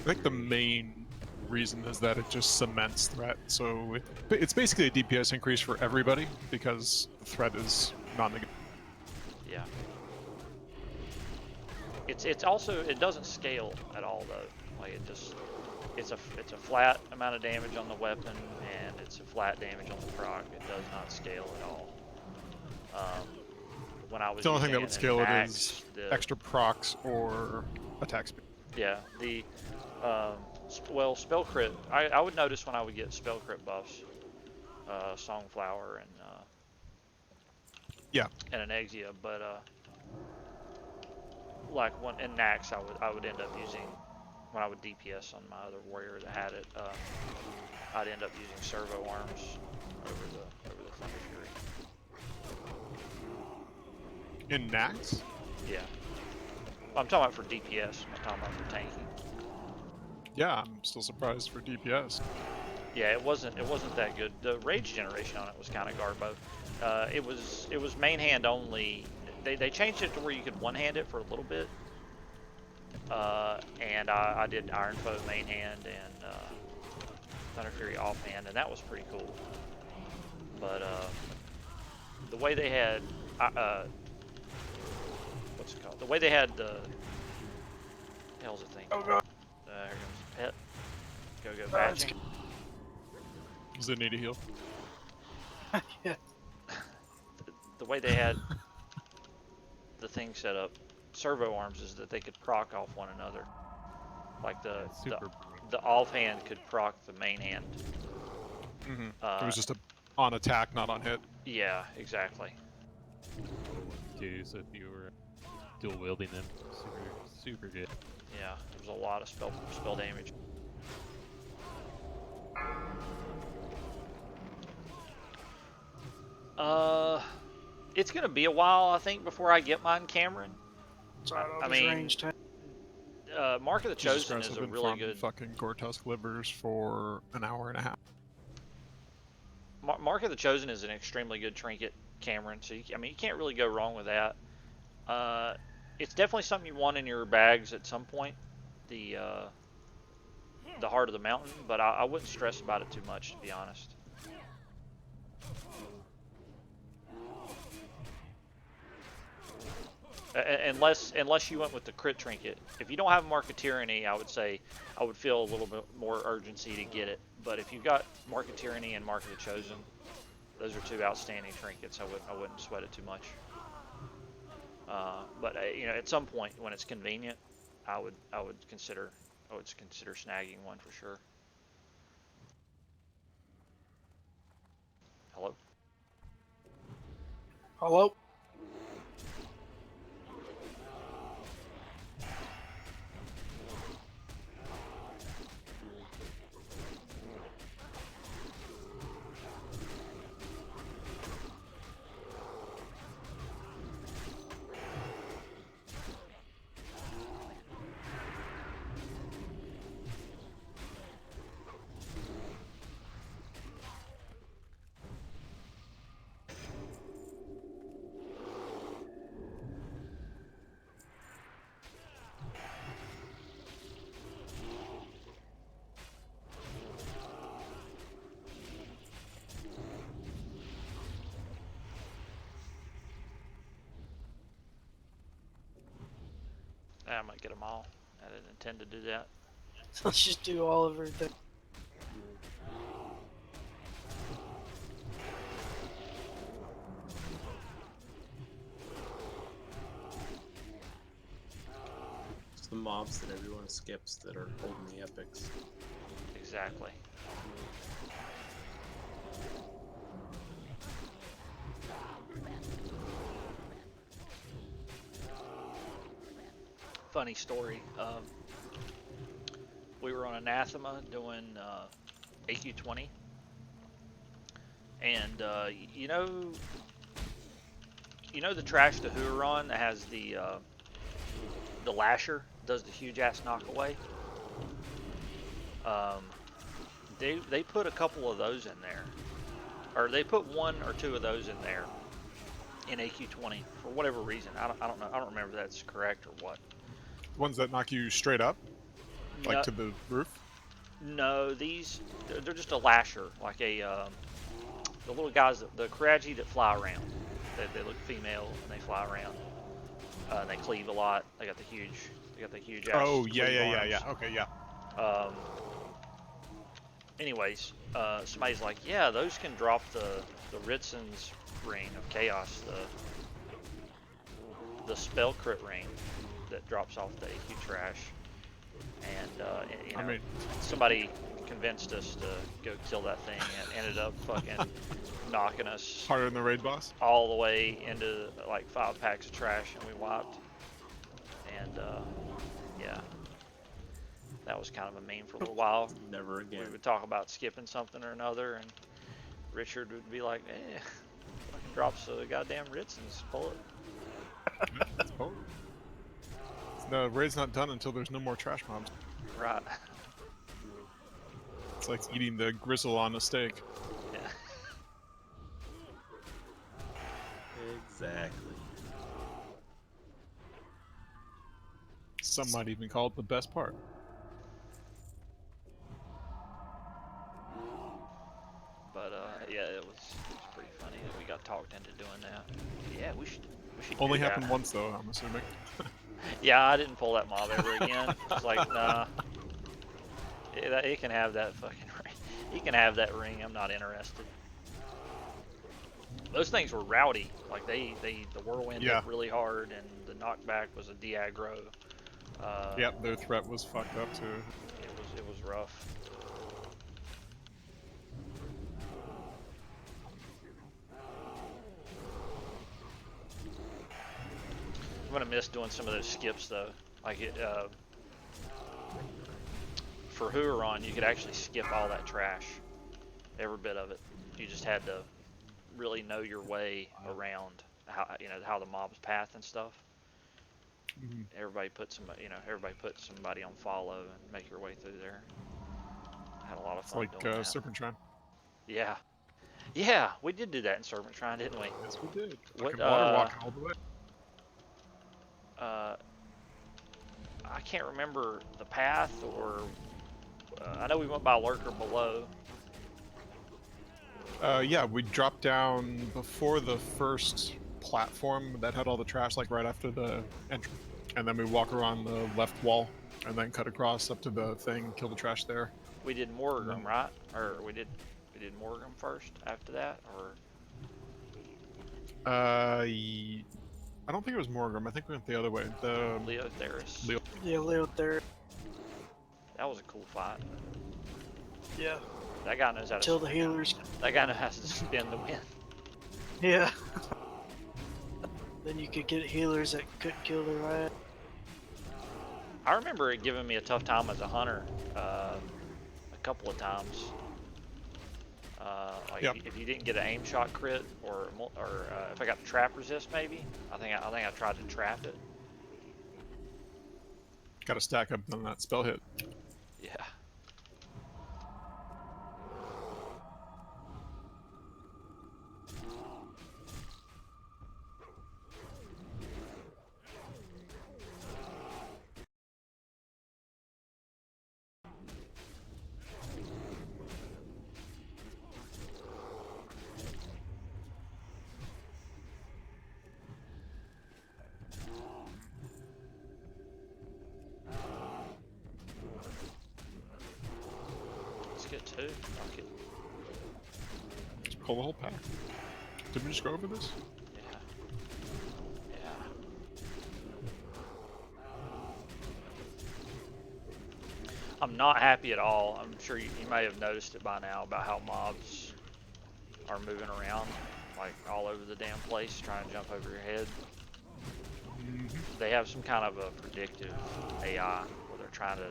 I think the main reason is that it just cements threat. So it's basically a DPS increase for everybody because the threat is non-negative. Yeah. It's also, it doesn't scale at all though. Like it just, it's a flat amount of damage on the weapon and it's a flat damage on the proc. It does not scale at all. When I was The only thing using that would in scale it max, is the, extra procs or attack speed. yeah, the well, spell crit. I would notice when I would get spell crit buffs, Songflower and Yeah. and an Exia, but like one in Nax, I would end up using, when I would DPS on my other warrior that had it, I'd end up using servo arms over the Thunder Fury. In Nax? Yeah. I'm talking about for DPS. I'm not talking about for tanking. Yeah, I'm still surprised for DPS. Yeah, it wasn't that good. The rage generation on it was kind of garbo. It was main hand only. They changed it to where you could one hand it for a little bit. And I did Iron Foe main hand and Thunder Fury off hand, and that was pretty cool. But the way they had what's it called? The way they had the hell's the thing? Oh god. Here comes Pet. Go batching. Does it need a heal? Yeah. The way they had the thing set up, servo arms, is that they could proc off one another. Like the offhand could proc the main hand. Mm-hmm. It was just on attack, not on hit. Yeah, exactly. Too, so if you were dual wielding them, super good. Yeah, there was a lot of spell damage. It's gonna be a while, I think, before I get mine, Cameron. I mean, Mark of the Jesus Chosen Christ, is I've a been really farming good. fucking Gore-Tusk livers for an hour and a half. Mark of the Chosen is an extremely good trinket, Cameron. So I mean, you can't really go wrong with that. It's definitely something you want in your bags at some point. The Heart of the Mountain, but I wouldn't stress about it too much, to be honest. Unless you went with the crit trinket. If you don't have Mark of Tyranny, I would say I would feel a little bit more urgency to get it. But if you've got Mark of Tyranny and Mark of the Chosen, those are two outstanding trinkets. I wouldn't sweat it too much. But you know, at some point when it's convenient, I would consider snagging one for sure. Hello? Hello? I might get them all. I didn't intend to do that. Let's just do all of everything. It's the mobs that everyone skips that are holding the epics. Exactly. Funny story. We were on Anathema doing AQ20, and you know the Trash to Huron that has the lasher, does the huge ass knockaway. They put a couple of those in there, or they put one or two of those in there in AQ20 for whatever reason. I don't know. I don't remember if that's correct or what. Ones that knock you straight up? Like No, to the roof? no, they're just a lasher, like the little guys, the Karaji that fly around. They look female and they fly around. And they cleave a lot. They got the huge ass Oh, yeah, cleave yeah, yeah, arms. yeah. Okay, yeah. Anyways, somebody's like, yeah, those can drop the Ritzen's ring of chaos, the spell crit ring that drops off the AQ trash. And you know, I mean, somebody convinced us to go kill that thing and ended up fucking knocking us harder than the raid boss. all the way into like 5 packs of trash, and we wiped. And yeah, that was kind of a meme for a little while. Never again. We would talk about skipping something or another, and Richard would be like, "Eh, fucking drops the goddamn Ritzens, pull it." Oh. The raid's not done until there's no more trash mobs. Right. It's like eating the gristle on a steak. Yeah. Exactly. Some might even call it the best part. But yeah, it was pretty funny that we got talked into doing that. Yeah, we should Only do that. happened once though, I'm assuming. Yeah, I didn't pull that mob ever again. It's like, nah. It can have that fucking ring. He can have that ring. I'm not interested. Those things were rowdy. Like the whirlwind hit really hard, and the knockback was a de-aggro. Yep, their threat was fucked up too. It was rough. I'm gonna miss doing some of those skips though. Like for Huron, you could actually skip all that trash, every bit of it. You just had to really know your way around how the mobs path and stuff. Mm-hmm. Everybody put somebody on follow and make your way through there. Had a lot of fun doing that. Serpent Shrine. Yeah, we did do that in Serpent Shrine, didn't we? Yes, we did. What, Water walking all the way. I can't remember the path, or I know we went by Lurker below. Yeah, we dropped down before the first platform that had all the trash, like right after the entrance, and then we walk around the left wall, and then cut across up to the thing, kill the trash there. We did Morgrim, right? Or we did Morgrim first after that, or? I don't think it was Morgrim. I think we went the other way. The Leotheris. Yeah, Leotheris. That was a cool fight. Yeah. That guy knows how to. Till the healers. That guy knows how to spin the wind. Yeah. Then you could get healers that couldn't kill the riot. I remember it giving me a tough time as a hunter, a couple of times. If you didn't get an aim shot crit, or if I got the trap resist, maybe. I think I tried to trap it. Got to stack up on that spell hit. Yeah. Too. Fuck it. Just pull the whole pack. Did we just go over this? Yeah. I'm not happy at all. I'm sure you may have noticed it by now about how mobs are moving around, like all over the damn place, trying to jump over your head. They have some kind of a predictive AI where they're trying to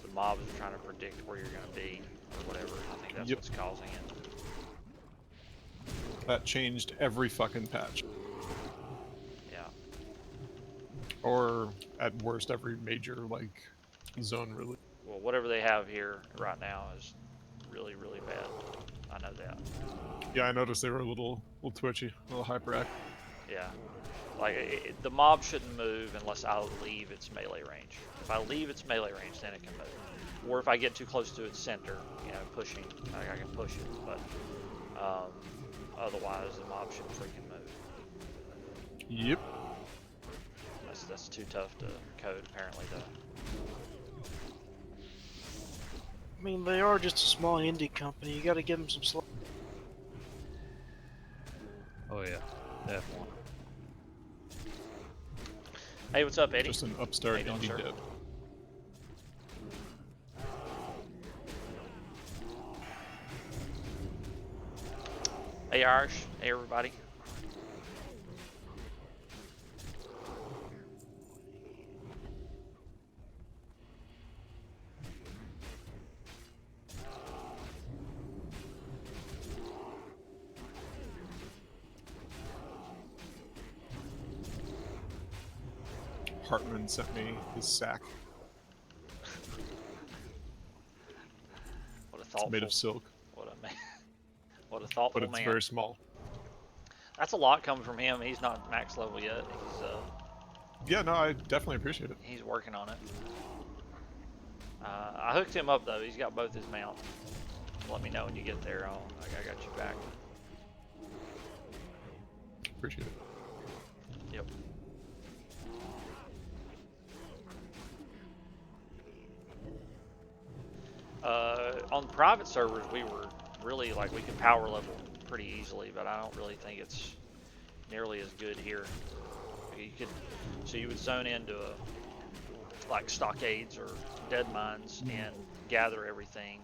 the mobs are trying to predict where you're going to be, or whatever. I think that's what's causing it. That changed every fucking patch. Yeah. Or, at worst, every major, zone release. Well, whatever they have here right now is really, really bad. I know that. Yeah, I noticed they were a little twitchy, a little hyperactive. Yeah. Like, the mob shouldn't move unless I leave its melee range. If I leave its melee range, then it can move. Or if I get too close to its center, you know, pushing, I can push it. But otherwise, the mob shouldn't freaking move. Yep. That's too tough to code, apparently, though. I mean, they are just a small indie company. You got to give them some slack. Oh yeah, definitely. Hey, what's up, Eddie? Just an upstart How you doing, indie sir? dev. Hey, Irish. Hey, everybody. Hartman sent me his sack. What a It's thoughtful. made of silk, What a man. What a thoughtful but it's man. very small. That's a lot coming from him. He's not max level yet. Yeah, no, I definitely appreciate it. He's working on it. I hooked him up though. He's got both his mounts. Let me know when you get there. I got you back. Appreciate it. Yep. On private servers, we were really like we could power level pretty easily, but I don't really think it's nearly as good here. You could, so you would zone into like stockades or dead mines and gather everything,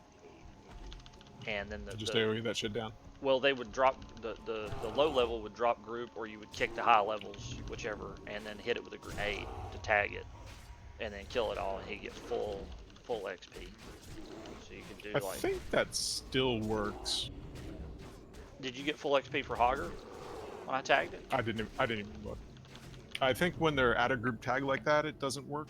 and then Just AoE that shit down. well, they would drop the low level would drop group, or you would kick the high levels, whichever, and then hit it with a grenade to tag it, and then kill it all, and he'd get full XP. So you could do I think that still works. Did you get full XP for Hogger when I tagged it? I didn't even look. I think when they're at a group tag like that, it doesn't work.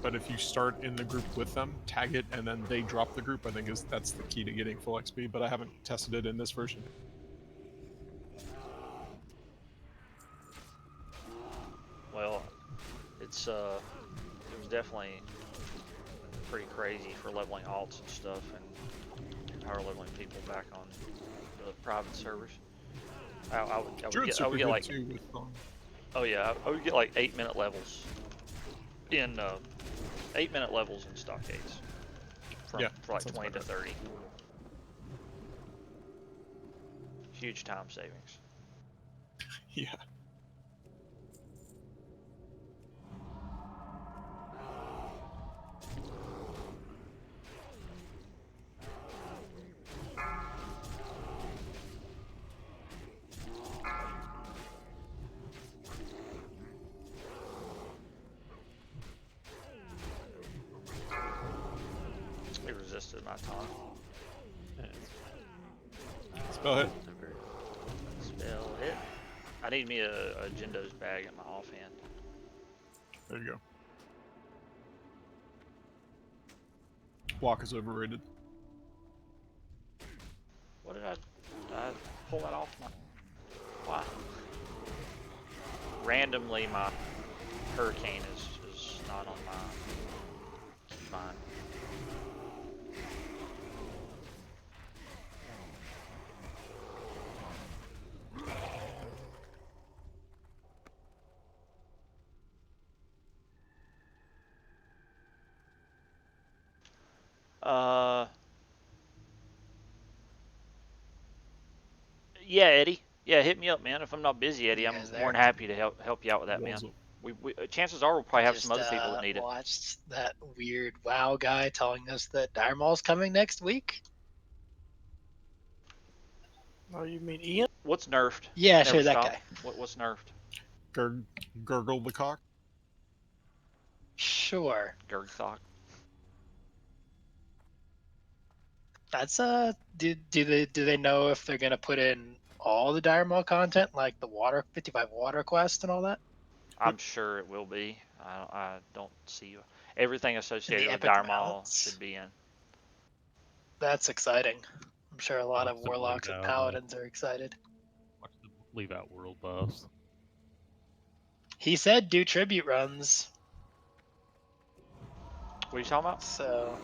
But if you start in the group with them, tag it, and then they drop the group, I think that's the key to getting full XP. But I haven't tested it in this version. Well, it was definitely pretty crazy for leveling alts and stuff, and power leveling people back on the private servers. I would get like too with, oh yeah, I would get like 8-minute levels in 8-minute levels in stockades for like 20 to 30. Huge time savings. Yeah. It resisted my taunt. Spell hit. Spell hit. I need me a Jindo's bag in my offhand. There you go. Block is overrated. What did I pull that off? Why? Randomly, my hurricane is not on mine. Yeah, Eddie. Yeah, hit me up, man. If I'm not busy, Eddie, I'm more than happy to help you out with that, man. We chances are we'll probably have some other people that need it. Watched that weird WoW guy telling us that Dire Maul's coming next week. Oh, you mean Ian? What's nerfed? Yeah, Never sure, that stopped. guy. What's nerfed? Gurgle the cock. Sure. Gurgthok. That's do they know if they're gonna put in all the Dire Maul content, like the 55 water quest and all that? I'm sure it will be. I don't see everything associated with epic Dire Maul mounts? should be in. That's exciting. I'm sure a lot Watch of them warlocks leave and out, paladins are excited. Watch them leave out world buffs. He said do tribute runs. What are you talking about? So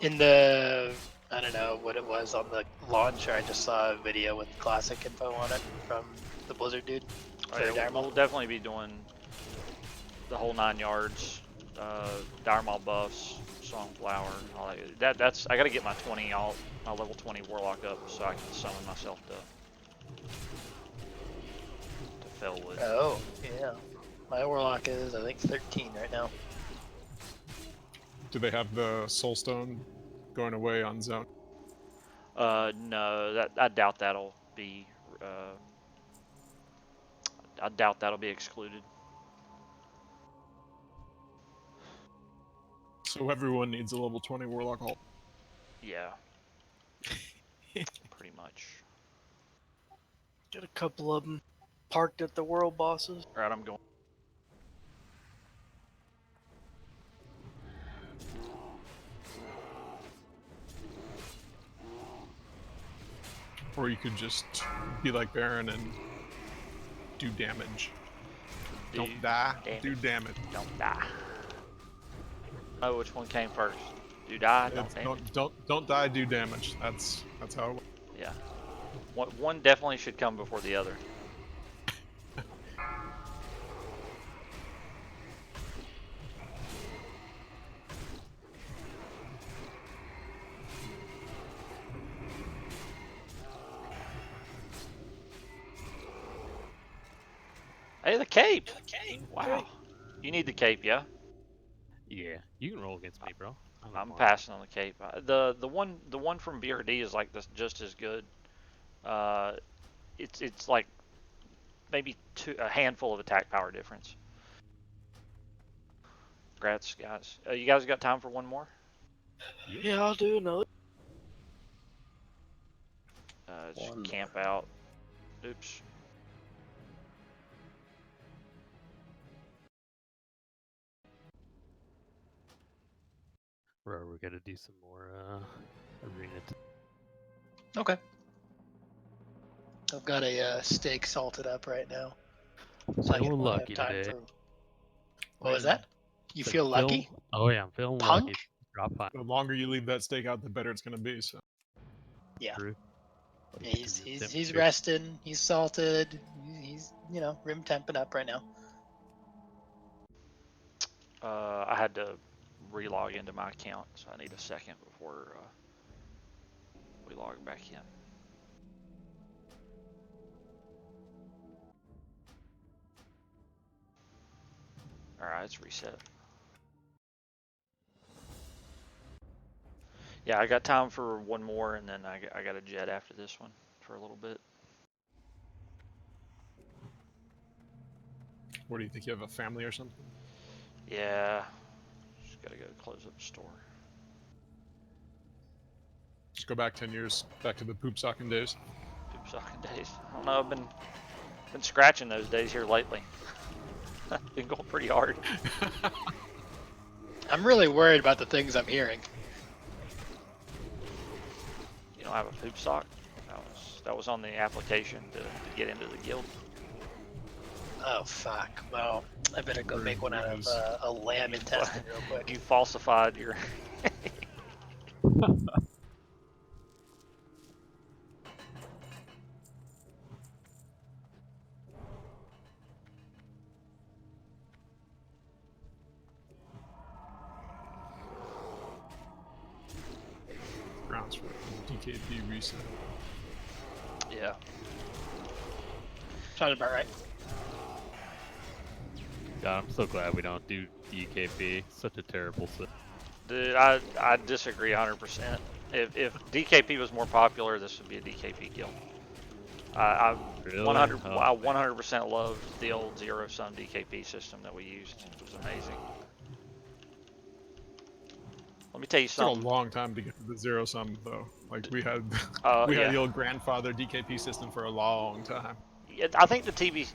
in the I don't know what it was on the launcher. I just saw a video with classic info on it from the Blizzard dude. Oh, For yeah, Dire Maul. we'll definitely be doing the whole 9 yards, Dire Maul buffs, Songflower, all that. That's I gotta get my my level 20 Warlock up so I can summon myself to Felwood. Oh yeah, my Warlock is I think 13 right now. Do they have the Soulstone going away on zone? No, I doubt that'll be. I doubt that'll be excluded. So everyone needs a level 20 Warlock ult. Yeah. Pretty much. Get a couple of them parked at the world bosses. All right, I'm going. Or you could just be like Baron and do damage. Don't die, do damage. Don't die. Oh, which one came first? Do die, don't damage. Don't die, do damage. That's how it works. Yeah. One definitely should come before the other. Hey, the cape! Wow. You need the cape, yeah? Yeah, you can roll against me, bro. I'm passing on the cape. The one from BRD is like this, just as good. It's like maybe a handful of attack power difference. Congrats, guys. You guys got time for one more? Yeah, I'll do another. Just camp out. Oops. Bro, we're gonna do some more arena. Okay. I've got a steak salted up right now. So I Feeling have lucky time today. for. What was that? You Said feel lucky? Oh yeah, I'm feeling Punk? lucky. Drop 5. The longer you leave that steak out, the better it's gonna be. So. Yeah. True. Yeah, he's resting. He's salted. He's room temping up right now. I had to relog into my account, so I need a second before we log back in. Alright, it's reset. Yeah, I got time for one more, and then I got a jet after this one for a little bit. What do you think? You have a family or something? Yeah, just gotta go close up the store. Just go back 10 years, back to the poop socking days. Poop socking days. I don't know. I've been scratching those days here lately. Been going pretty hard. I'm really worried about the things I'm hearing. You don't have a poop sock? That was on the application to get into the guild. Oh fuck! Well, I better go make one out of a lamb intestine real quick. You falsified your. Grounds for DKP reset. Yeah. Sounds about right. God, I'm so glad we don't do DKP. Such a terrible system. Dude, I disagree 100%. If DKP was more popular, this would be a DKP guild. I Really? 100% loved the old zero-sum DKP system that we used. It was amazing. Let me tell you It took something. a long time to get to the zero sum though. Like we had Yeah. had the old grandfather DKP system for a long time. Yeah, I think the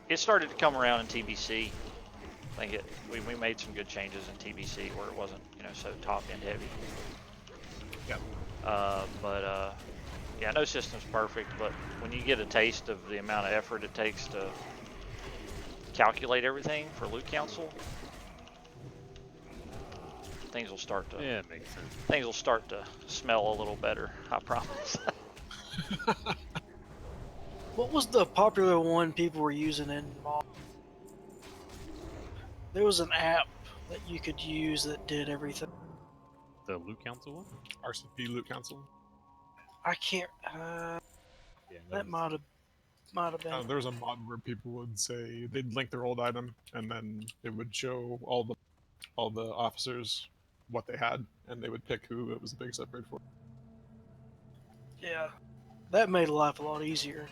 it started to come around in TBC. I think we made some good changes in TBC where it wasn't so top end heavy. Yeah. Yeah, no system's perfect, but when you get a taste of the amount of effort it takes calculate everything for loot council, things will start to Yeah, it makes sense. things will start to smell a little better. I promise. What was the popular one people were using in Maul? There was an app that you could use that did everything. The loot council one? RCP Loot Council. I can't. Yeah, That might have been. There was a mod where people would say they'd link their old item, and then it would show all the officers what they had, and they would pick who it was the biggest upgrade for. Yeah, that made life a lot easier.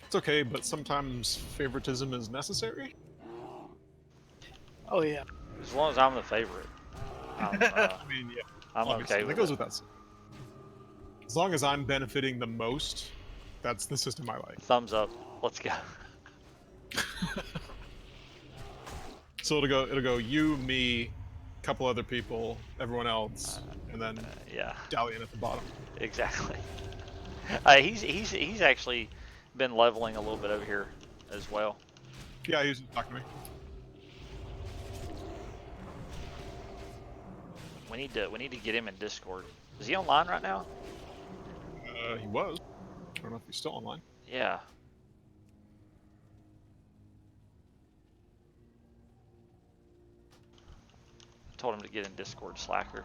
It's okay, but sometimes favoritism is necessary. Oh yeah. As long as I'm the favorite, I'm, I mean, yeah, I'm obviously, okay that with goes it. with that. As long as I'm benefiting the most, that's the system I like. Thumbs up. Let's go. So it'll go you, me, couple other people, everyone else, and then Yeah, Dalian at the bottom. exactly. He's actually been leveling a little bit over here as well. Yeah, he was talking to me. We need to get him in Discord. Is he online right now? He was. I don't know if he's still online. Yeah. Told him to get in Discord, slacker.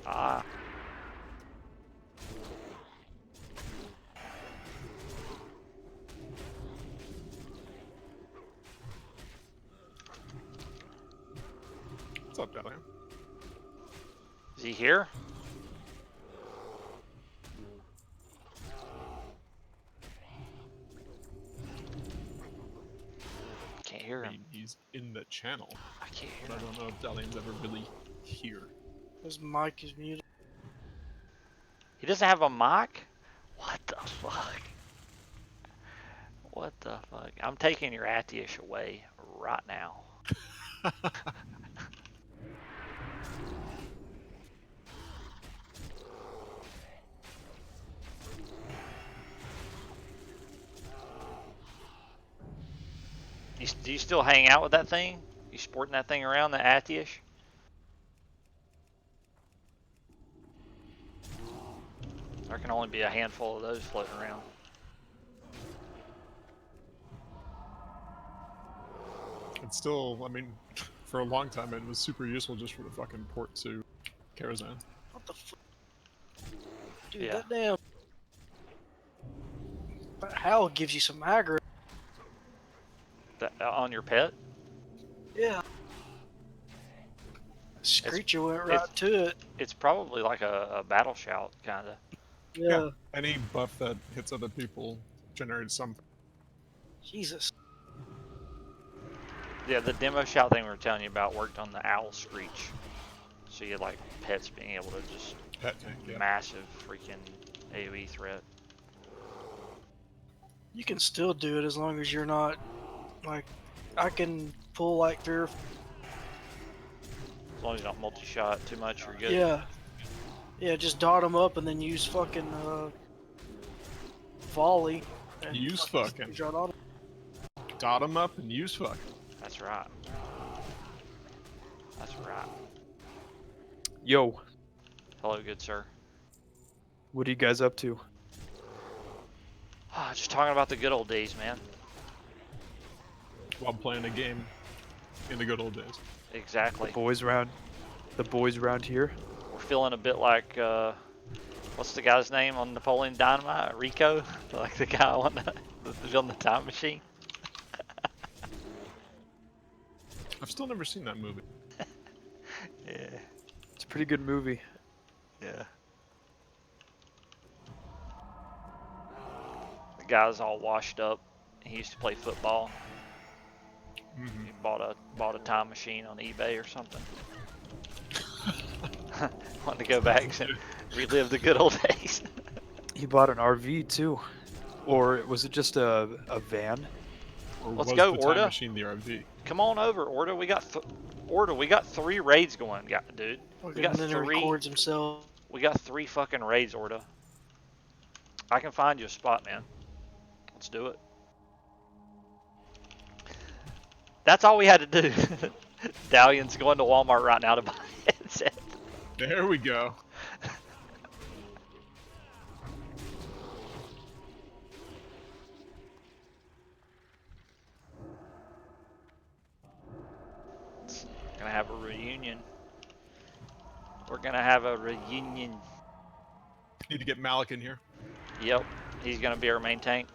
Ah. What's up, Dalian? Is he here? Can't hear I him. mean, he's in the channel, I can't hear but I him. don't know if Dalian's ever really here. His mic is muted. He doesn't have a mic? What the fuck? What the fuck? I'm taking your Atish away right now. Do you still hang out with that thing? You sporting that thing around, the Atish? There can only be a handful of those floating around. It's still, I mean, for a long time it was super useful just for the fucking port to Karazhan. What the fuck? Dude, Yeah. that damn. That howl gives you some aggro. On your pet? Yeah. Screecher went right to it. It's probably like a battle shout, kind of. Yeah. Any buff that hits other people generates something. Jesus. Yeah, the demo shout thing we were telling you about worked on the owl screech. So you had like pets being able to just Pet tank, yeah. massive freaking AoE threat. You can still do it as long as you're not, like, I can pull like 3 or As long as you don't multi-shot too much, you're good. Yeah. Yeah, just dot them up and then use fucking volley. And Use fucking. Dot Dot them up and use fucking. That's right. That's right. Yo, Hello, good sir. what are you guys up to? Just talking about the good old days, man. While playing a game in the good old days. Exactly. Boys around, the boys around here. We're feeling a bit like, what's the guy's name on Napoleon Dynamite? Rico? Like the guy on the time machine? I've still never seen that movie. Yeah. It's a pretty good movie. Yeah. The guy's all washed up. He used to play football. Mm-hmm. He bought a time machine on eBay or something. Wanted to go back and relive the good old days. He bought an RV too. Or was it just a van? Or Let's was go, the time Orda. machine the RV? Come on over, Orda. We got 3 raids going, dude. We got And then he 3. records himself. We got 3 fucking raids, Orda. I can find you a spot, man. Let's do it. That's all we had to do. Dalian's going to Walmart right now to buy a headset. There we go. Gonna have a reunion. We're gonna have a reunion. Need to get Malik in here. Yep, he's gonna be our main tank.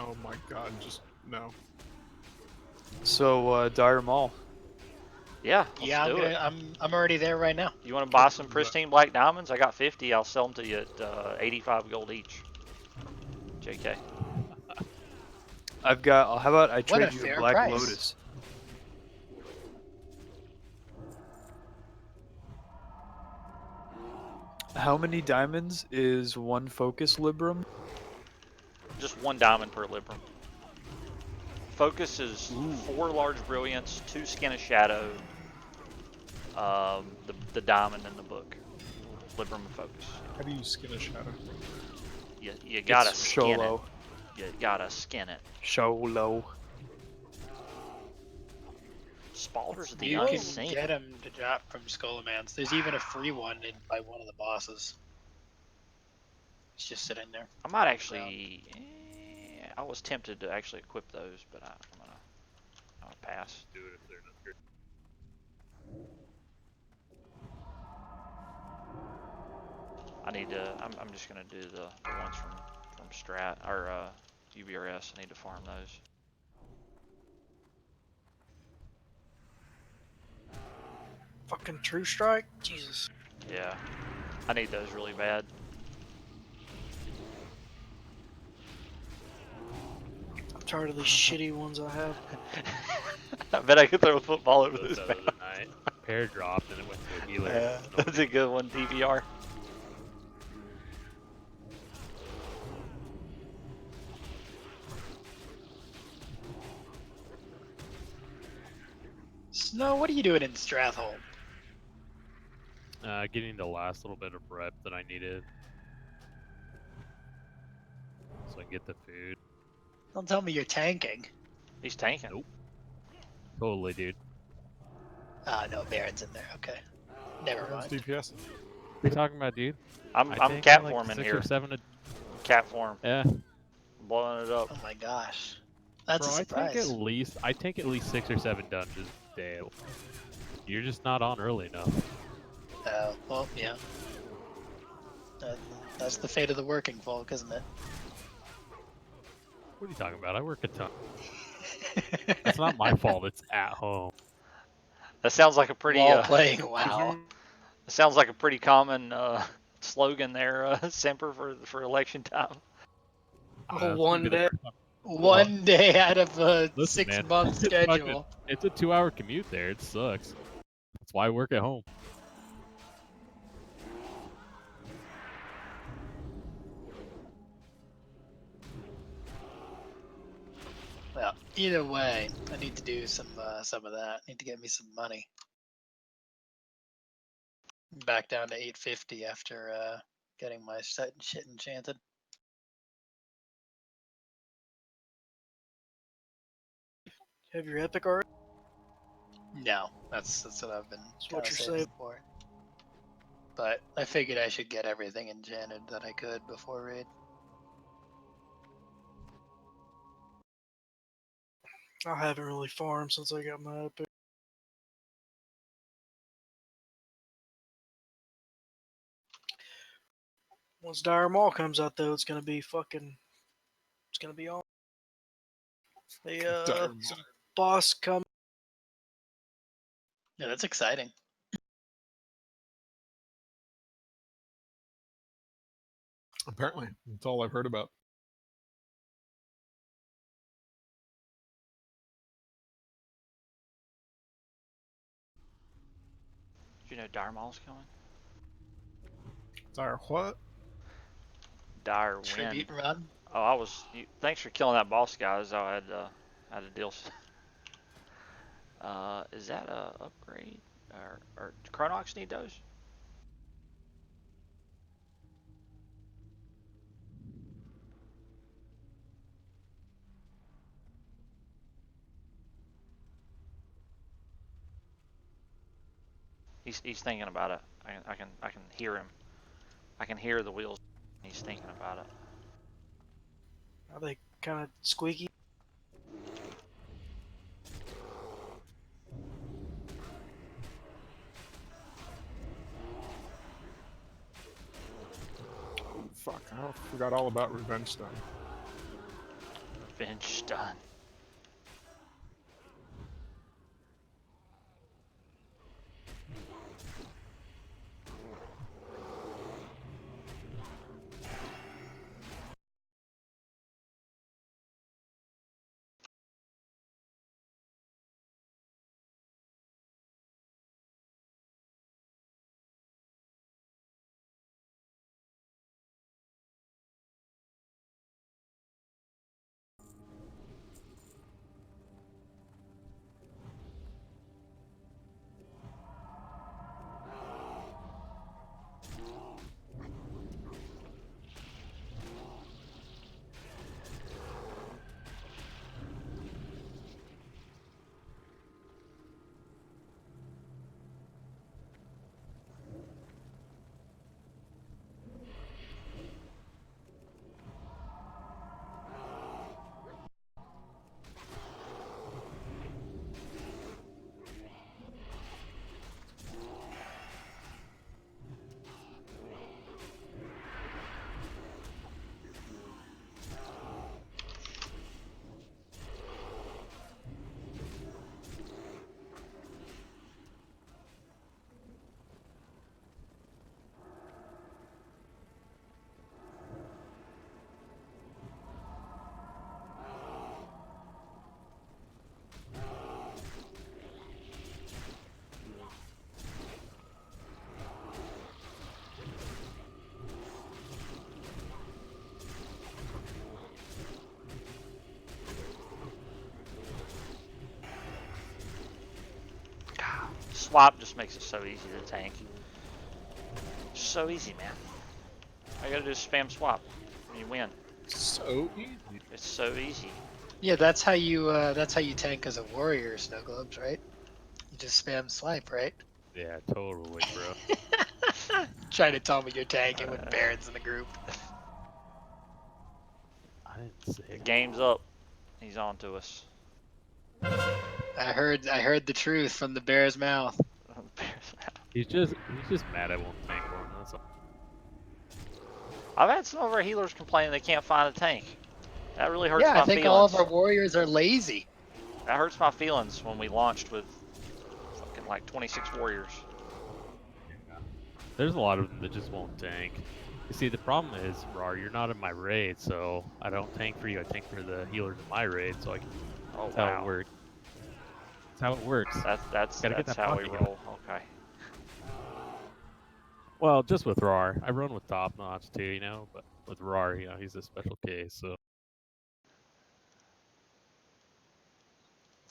Oh my god, just no. So, Dire Maul. Yeah, Yeah, do it. I'm already there right now. You want to buy some pristine black diamonds? I got 50. I'll sell them to you at 85 gold each. JK. I've got. How about I What trade a you fair a Black price. Lotus? How many diamonds is 1 focus Libram? Just 1 diamond per libram. Focus is 4 large brilliance, 2 skin of shadow, the diamond in the book. Libram and focus. How do you skin a shadow? You gotta It's skin Sholo. it. You gotta skin it. Sholo. Spalders the You unseen. can get them to drop from Skullomance. There's even a free one by one of the bosses. It's just sitting there. I might actually. I was tempted to actually equip those, but I'm gonna pass. Do it if they're not here. I need to. I'm just gonna do the ones from Strat or UBRS. I need to farm those. Fucking True Strike? Jesus. Yeah, I need those really bad. I'm tired of these shitty ones I have. I bet I could throw a football over this Those man. the other night. Pair dropped and it went to a healer. Yeah, that's a good one, DVR. Snow, what are you doing in Stratholme? Getting the last little bit of rep that I needed. So I can get the food. Don't tell me you're tanking. He's tanking. Nope. Totally, dude. Ah, no, Baron's in there. Okay. Never Where's mind. DPS? What are you talking about, dude? I'm tanked cat like forming 6 here. or 7 Cat form. Yeah. Blowing it up. Oh my gosh. That's Bro, a surprise. I take at least 6 or 7 dungeons a day. You're just not on early enough. Well, yeah. That's the fate of the working folk, isn't it? What are you talking about? I work a ton. It's not my fault. It's at home. That sounds like a pretty. While playing WoW. That sounds like a pretty common slogan there, Semper for election time. It's One gonna be the day. first time. One day out of a Listen, man, 6-month schedule. It's a 2-hour commute there. It sucks. That's why I work at home. Well, either way, I need to do some of that. Need to get me some money. Back down to 850 after getting my shit enchanted. Have your epic already? No, that's what I've been what you're saving saying. for. But I figured I should get everything enchanted that I could before raid. I haven't really farmed since I got my epic. Once Dire Maul comes out, though, it's gonna be fucking. It's gonna be on. The boss come. Yeah, that's exciting. Apparently, that's all I've heard about. Did you know Dire Maul's coming? Dire what? dire wind. Tribute run. Oh, I was. Thanks for killing that boss, guys. I had to deal. Is that a upgrade? Or Chronox need those? He's thinking about it. I can hear him. I can hear the wheels. He's thinking about it. Are they kind of squeaky? Fuck, I forgot all about Revenge Stun. Revenge done. Swap just makes it so easy to tank. So easy, man. All you gotta do is spam swap, and you win. So easy. It's so easy. Yeah, that's how you tank as a warrior, Snow Globes, right? You just spam swipe, right? Yeah, totally, bro. Trying to tell me you're tanking with Barons in the group. I didn't say The it. game's up. He's on to us. I heard the truth from the bear's mouth. He's just mad I won't tank for him. That's all. I've had some of our healers complain they can't find a tank. That really hurts Yeah, my I think feelings. all of our warriors are lazy. That hurts my feelings when we launched with fucking like 26 warriors. There's a lot of them that just won't tank. You see, the problem is, Rar, you're not in my raid, so I don't tank for you. I tank for the healers in my raid, so Oh that's how it wow. works. That's how it works. That's Gotta get that's that how we pocket. roll. Okay. Well, just with Rar. I run with top notch too, you know, but with Rar, you know, he's a special case, so.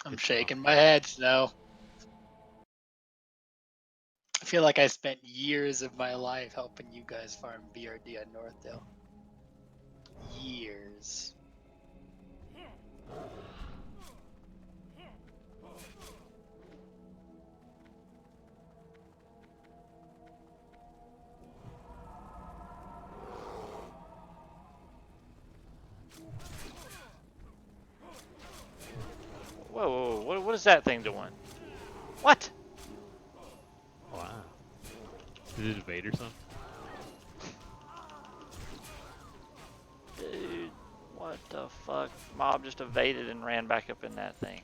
I'm It's shaking my head, Snow. I feel like I spent years of my life helping you guys farm BRD on Northdale. Years. Whoa. What is that thing doing? What? Wow. Did it evade or something? Dude, what the fuck? Mob just evaded and ran back up in that thing.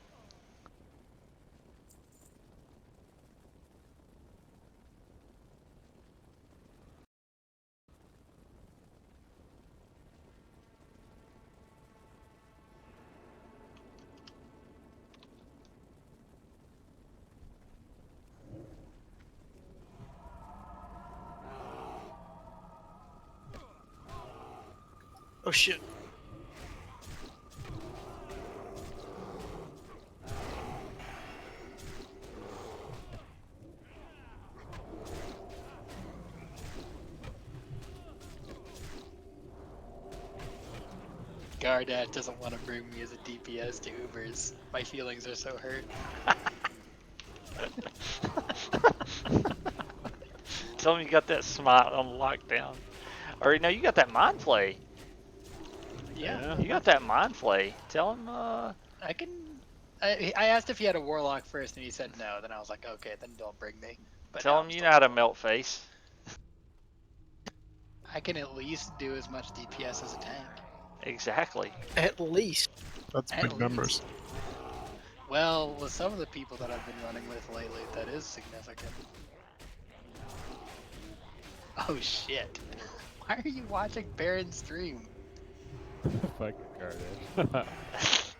Oh shit. Gardat doesn't want to bring me as a DPS to Ubers. My feelings are so hurt. Tell him you got that smile on lockdown. Or no, you got that mind flay. Yeah. You got that mind flay. Tell him. I can. I asked if he had a warlock first, and he said no. Then I was like, okay, then don't bring me. But Tell now him I'm you still know how to going. melt face. I can at least do as much DPS as a tank. Exactly. At least. That's At big least. numbers. Well, with some of the people that I've been running with lately, that is significant. Oh shit. Why are you watching Baron's stream? Fucking Cardiff.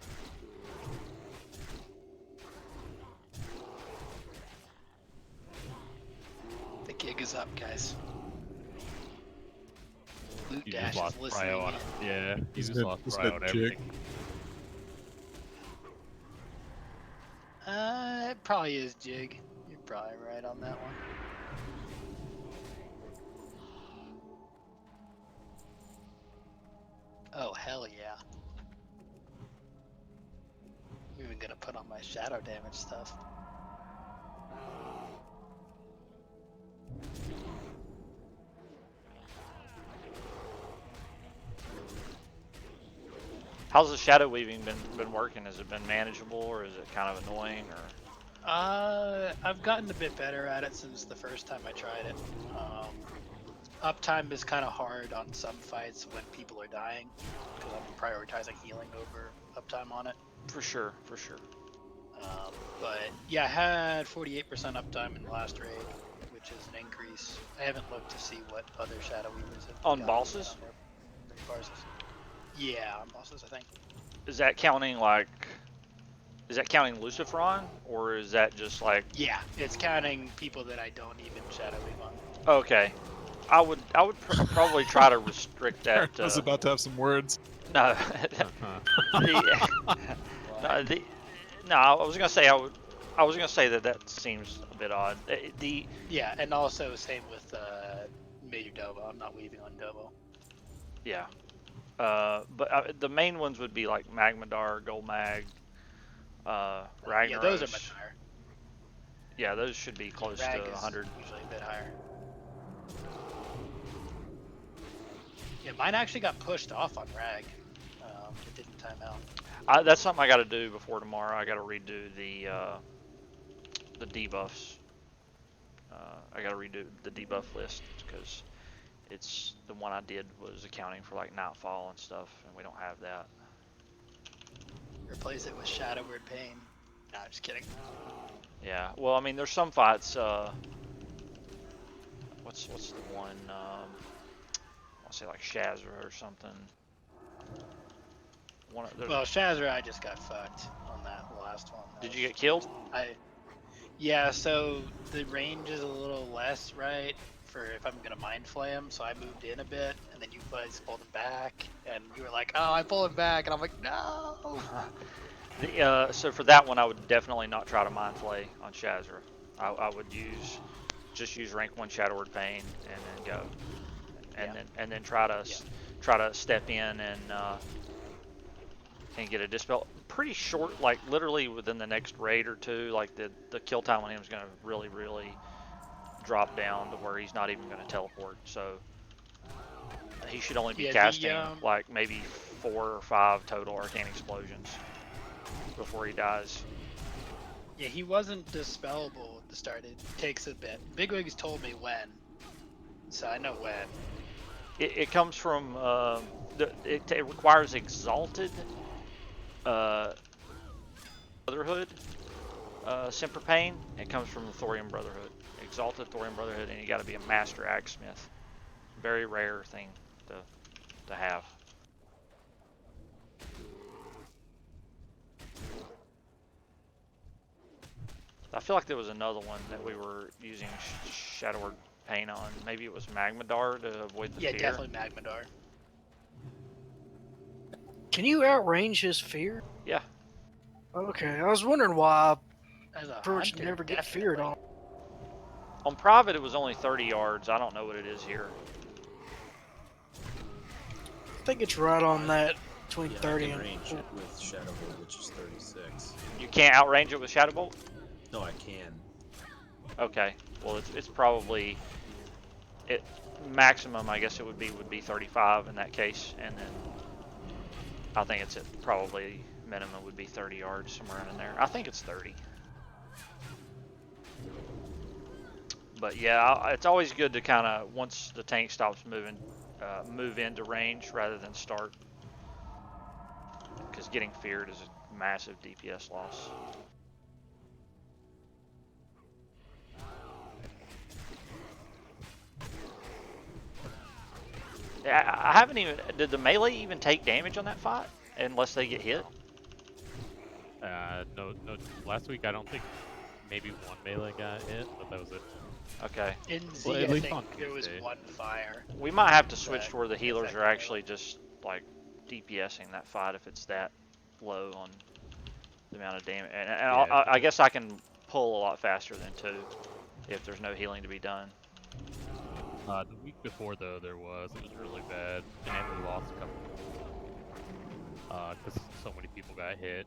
The gig is up, guys. Loot You Dash just lost is listening prio on in. Yeah, you He's just been- lost he's prio been on jig. everything. It probably is Jig. You're probably right on that one. Oh, hell yeah. I'm even gonna put on my shadow damage stuff. How's the shadow weaving been working? Has it been manageable, or is it kind of annoying, or? I've gotten a bit better at it since the first time I tried it. Uptime is kind of hard on some fights when people are dying, because I'm prioritizing healing over uptime on it. For sure, for sure. But yeah, I had 48% uptime in the last raid, which is an increase. I haven't looked to see what other Shadow Weavers have On gotten bosses? on their bosses. Yeah, on bosses, I think. Is that counting like? Is that counting Luciferon, or is that just like? Yeah, it's counting people that I don't even Shadow Weave on. Okay, I would probably try to restrict that. I was about to have some words. No. No, I was gonna say I was gonna say that seems a bit odd. Yeah, and also same with Major Dovo. I'm not weaving on Dovo. Yeah. But the main ones would be like Magmadar, Goldmag, Ragnaros. Yeah, those are much higher. Yeah, those should be close Rag to 100. is usually a bit higher. Yeah, mine actually got pushed off on Rag. It didn't time out. That's something I got to do before tomorrow. I got to redo the debuffs. I got to redo the debuff list because it's the one I did was accounting for like Nightfall and stuff, and we don't have that. Replace it with Shadow Word Pain. Nah, I'm just kidding. Yeah, well, I mean, there's some fights. What's the one? I'll say like Shazra or something. Well, Shazra, I just got fucked on that last one. Did you get killed? Yeah, so the range is a little less, right? For if I'm gonna mind flay him, so I moved in a bit, and then you guys pulled him back, and you were like, "Oh, I pulled him back," and I'm like, "No." So for that one, I would definitely not try to mind flay on Shazra. I would just use rank 1 Shadow Word Pain and then go, and then try to step in and get a dispel. Pretty short, like literally within the next raid or two. Like the kill time on him is going to really drop down to where he's not even going to teleport. So he should only be casting like maybe 4 or 5 total arcane explosions before he dies. Yeah, he wasn't dispellable at the start. It takes a bit. Bigwig's told me when, so I know when. It comes from it requires Exalted Brotherhood Semper Pain. It comes from the Thorium Brotherhood. Exalted Thorium Brotherhood, and you got to be a Master Axesmith. Very rare thing to have. I feel like there was another one that we were using Shadow Word Pain on. Maybe it was Magmadar to avoid the fear. Yeah, definitely Magmadar. Can you outrange his fear? Yeah. Okay, I was wondering why As a Druids hunter, never get feared on. On private, it was only 30 yards. I don't know what it is here. I think it's right on that between Yeah, 30 I can and range it with Shadow Bolt, which is 36. You can't outrange it with Shadow Bolt? No, I can. Okay. Well, it's probably maximum. I guess it would be 35 in that case, and then I think it's at probably minimum would be 30 yards, somewhere in there. I think it's 30. But yeah, it's always good to kind of, once the tank stops moving, move into range rather than start, because getting feared is a massive DPS loss. I haven't even. Did the melee even take damage on that fight unless they get hit? No. Last week I don't think maybe one melee got hit, but that was it. Okay. In Z, Well, at I least think on there was Tuesday. one fire. We might have to switch that to where the healers affected are actually just like DPSing that fight if it's that low on the amount of damage. And Yeah. I guess I can pull a lot faster than 2 if there's no healing to be done. The week before though it was really bad, and we lost a couple. Because so many people got hit,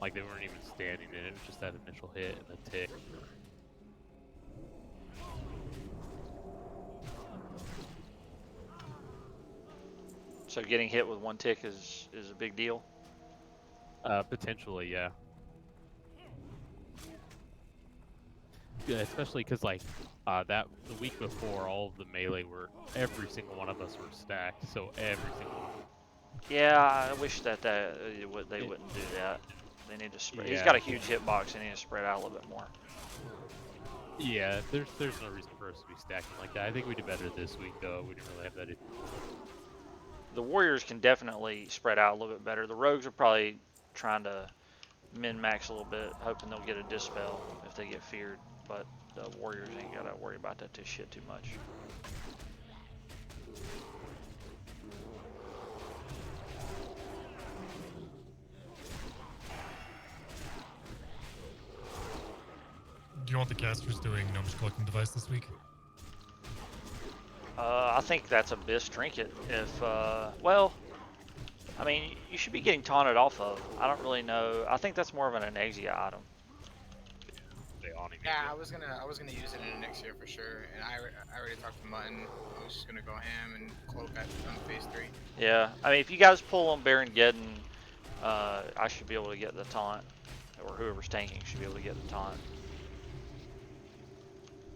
like they weren't even standing in it. It was just that initial hit and the tick. So getting hit with 1 tick is a big deal. Potentially, yeah. Yeah, especially because like the week before, all of the melee every single one of us were stacked, so every single one. Yeah, I wish that they wouldn't do that. They need to spread. Yeah. He's got a huge hitbox. They need to spread out a little bit more. Yeah, there's no reason for us to be stacking like that. I think we did better this week though. We didn't really have that. The warriors can definitely spread out a little bit better. The rogues are probably trying to min-max a little bit, hoping they'll get a dispel if they get feared. But the warriors ain't gotta worry about that shit too much. Do you want the casters doing gnomish collecting device this week? I think that's Abyss Trinket. If, well, I mean, you should be getting taunted off of. I don't really know. I think that's more of an Anexia item. Yeah, I was gonna use it in next year for sure, and I already talked to Mutton. I was just gonna go ham and cloak on phase 3. Yeah, I mean, if you guys pull on Baron Geddon, I should be able to get the taunt, or whoever's tanking should be able to get the taunt.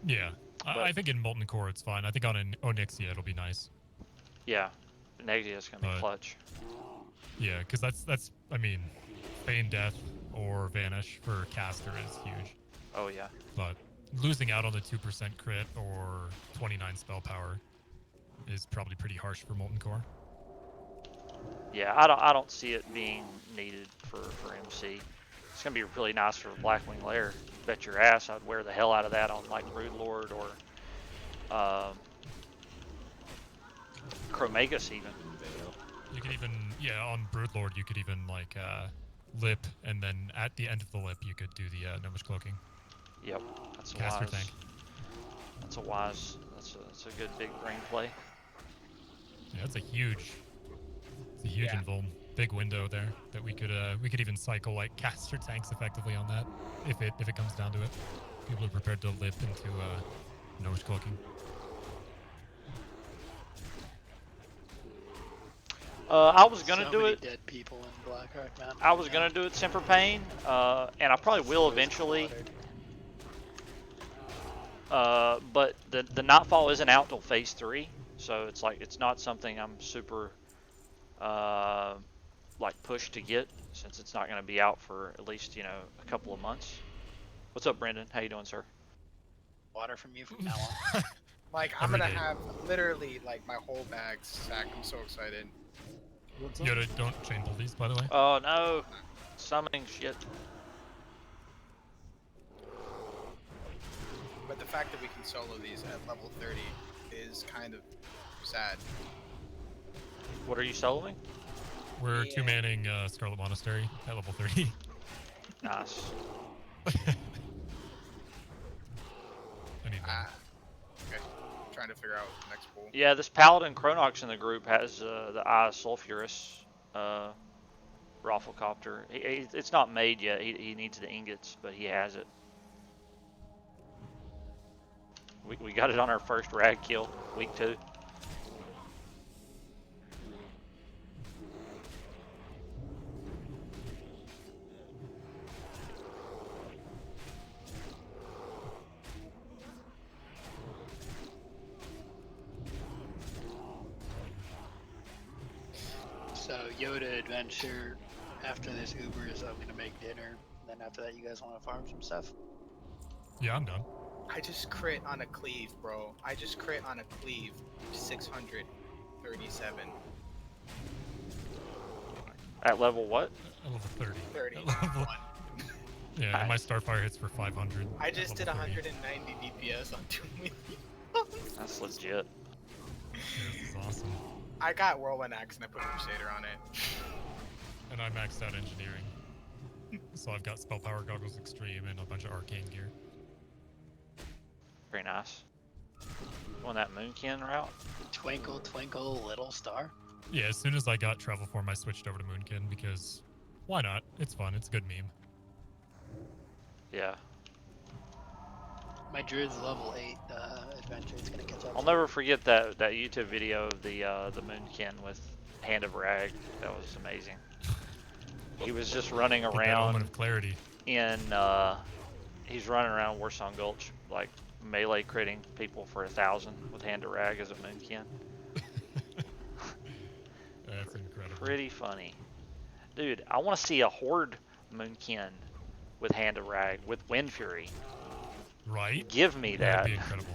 Yeah, I think in Molten Core it's fine. I think on an Onyxia it'll be nice. Yeah, Anexia is gonna be clutch. Yeah, because that's I mean, Feign Death or Vanish for caster is huge. Oh yeah. But losing out on the 2% crit or 29 spell power is probably pretty harsh for Molten Core. Yeah, I don't see it being needed for MC. It's gonna be really nice for Blackwing Lair. Bet your ass I'd wear the hell out of that on like Broodlord or Chromagus even. You could even, yeah, on Broodlord you could even like lip, and then at the end of the lip you could do the gnomish cloaking. Yep, that's a caster wise. tank. That's a wise. That's a good big brain play. Yeah, that's a huge invuln. Big window there that we could even cycle like caster tanks effectively on that if it comes down to it. People are prepared to lip into gnomish cloaking. I was gonna do it. Dead people in Blackheart Mountain. I was gonna do it Semper Pain, and I probably will eventually. But the Nightfall isn't out till phase 3, so it's like it's not something I'm super like pushed to get, since it's not gonna be out for at least a couple of months. What's up, Brendan? How you doing, sir? Water from you from now on. Like I'm gonna have literally like my whole bag stacked. I'm so excited. Yoda, don't chain pull these, by the way. Oh no, summoning shit. But the fact that we can solo these at level 30 is kind of sad. What are you soloing? We're two-manning Scarlet Monastery at level 30. Nice. I need one. Okay. Trying to figure out the next pool. Yeah, this Paladin Chronox in the group has the Eye of Sulfurous Rafflecopter. It's not made yet. He needs the ingots, but he has it. We got it on our first rag kill, week 2. So Yoda adventure. After this Ubers, I'm gonna make dinner. Then after that, you guys want to farm some stuff? Yeah, I'm done. I just crit on a cleave, bro. I just crit on a cleave. 637. At level what? At level 30. 30. Yeah, and my Starfire hits for 500. I just did level 30. 190 DPS on 2 million. That's legit. Yeah, this is awesome. I got Whirlwind Axe and I put Crusader on it. And I maxed out engineering. So I've got Spell Power Goggles Extreme and a bunch of arcane gear. Very nice. On that Moonkin route? Twinkle, twinkle, little star. Yeah, as soon as I got Travel Form, I switched over to Moonkin because why not? It's fun. It's a good meme. Yeah. My Druid's level 8 adventure is gonna catch up. I'll never forget that YouTube video of the Moonkin with Hand of Rag. That was amazing. He was just running Get that around Omen of Clarity. in he's running around Warsong Gulch like melee critting people for 1,000 with Hand of Rag as a Moonkin. That's incredible. Pretty funny. Dude, I want to see a Horde Moonkin with Hand of Rag with Wind Fury. Right? Give me that. That'd be incredible.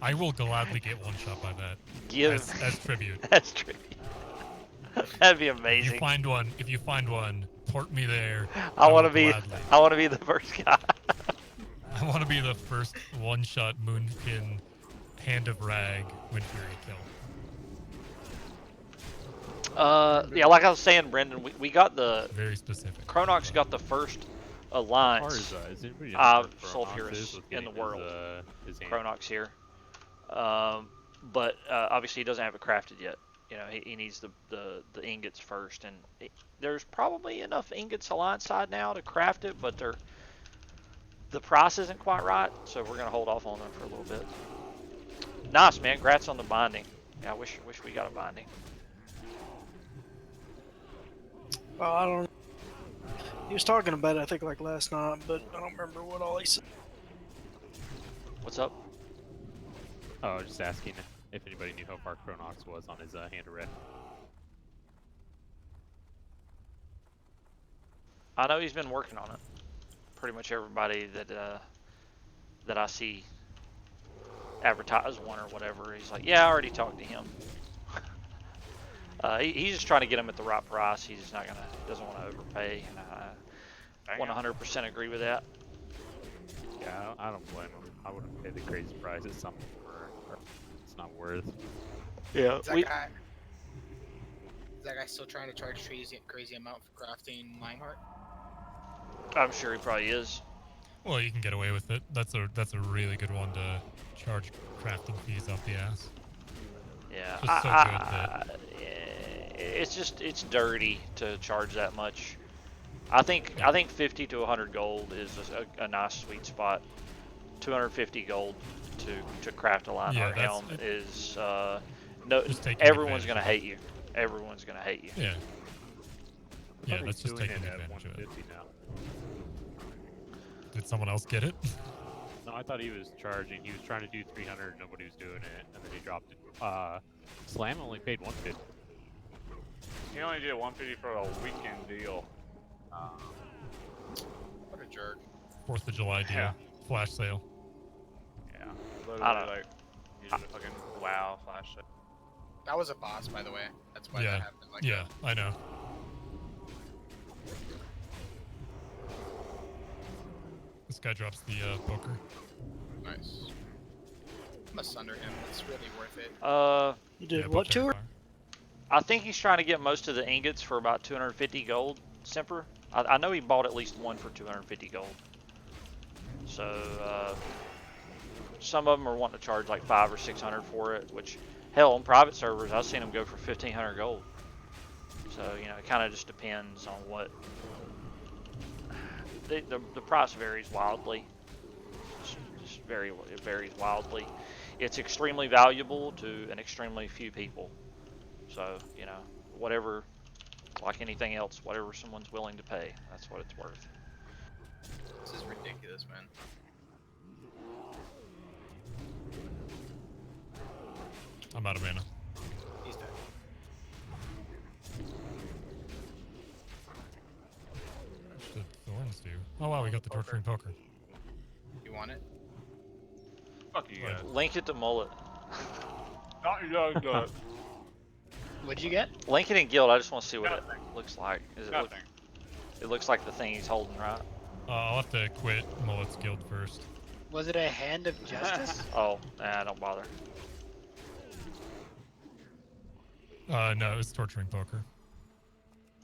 I will gladly get one shot by that. Give as tribute. As tribute. That'd be amazing. If you find one, port me there. I want to be the first guy. I want to be the first one-shot Moonkin Hand of Rag Wind Fury kill. Yeah, like I was saying, Brendan, we got the very specific. Chronox got the first alliance sulfurous in the world. Chronox here, but obviously he doesn't have it crafted yet. You know, he needs the ingots first, and there's probably enough ingots alliance side now to craft it, but the price isn't quite right, so we're gonna hold off on them for a little bit. Nice, man. Congrats on the binding. Yeah, I wish we got a binding. Well, I don't. He was talking about it, I think, like last night, but I don't remember what all he said. What's up? Oh, I was just asking if anybody knew how far Chronox was on his Hand of Red. I know he's been working on it. Pretty much everybody that I see advertise one or whatever, he's like, yeah, I already talked to him. He's just trying to get him at the right price. He's just doesn't want to overpay, and I 100% agree with that. Yeah, I don't blame him. I wouldn't pay the crazy price. It's something it's not worth. Yeah. Is that guy still trying to charge crazy amount for crafting Lionheart? I'm sure he probably is. Well, you can get away with it. That's a really good one to charge crafting fees up the ass. Yeah, Just so good that it's dirty to charge that much. I think 50 to 100 gold is a nice sweet spot. 250 gold to craft a Lionheart helm is no. Everyone's gonna hate you. Everyone's gonna hate you. Yeah. Yeah, that's just taking advantage of it. Now. Did someone else get it? No, I thought he was charging. He was trying to do 300. Nobody was doing it, and then he dropped it. Slam only paid 150. He only did 150 for a weekend deal. What a jerk. 4th of July deal. Yeah. Flash sale. Yeah. Literally, like, using a fucking WoW flash sale. That was a boss, by the way. That's why Yeah. that happened. Like Yeah, I know. This guy drops the poker. Nice. I'm gonna sunder him. It's really worth it. You did Yeah, what put to her? Terrifier. I think he's trying to get most of the ingots for about 250 gold, Semper. I know he bought at least one for 250 gold. So, some of them are wanting to charge like 500 or 600 for it, which, hell, on private servers, I've seen them go for 1,500 gold. So, you know, it kind of just depends on what... The price varies wildly. It varies wildly. It's extremely valuable to an extremely few people. So, you know, whatever, like anything else, whatever someone's willing to pay, that's what it's worth. This is ridiculous, man. I'm out of mana. He's dead. What did thorns do? Oh wow, we got the torturing poker. You want it? Fuck you guys. Link it to Mullet. What'd you get? Link it in guild. I just want to see what it looks like. Nothing. It looks like the thing he's holding, right? I'll have to quit Mullet's guild first. Was it a Hand of Justice? Oh, nah, don't bother. No, it was torturing poker.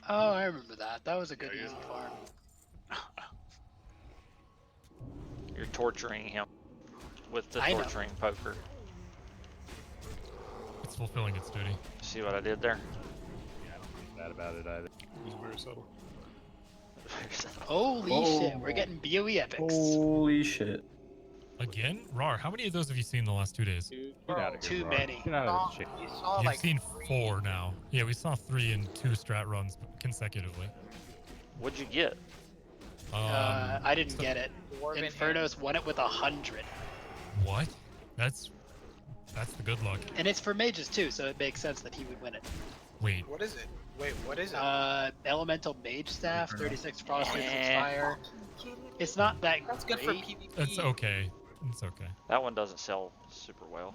Oh, I remember that. That was a good easy farm. You're torturing him with the I know. torturing poker. It's fulfilling its duty. See what I did there? Yeah, I don't think bad about it either. It was very subtle. Holy shit, we're getting BOE epics. Holy shit. Again? Rar, how many of those have you seen in the last 2 days? Get out of here, Too Rar. many. Get out of this shit. You saw You've like seen 3. 4 now. Yeah, we saw 3 in 2 strat runs consecutively. What'd you get? I didn't get it. Dwarven Inferno's won it with 100. What? That's the good luck. And it's for mages too, so it makes sense that he would win it. Wait, What is it? Wait, what is it? Elemental Mage Staff, 36 Frost, 36 Eh. Fire. It's not that That's good great. for PvP. it's okay. It's okay. That one doesn't sell super well.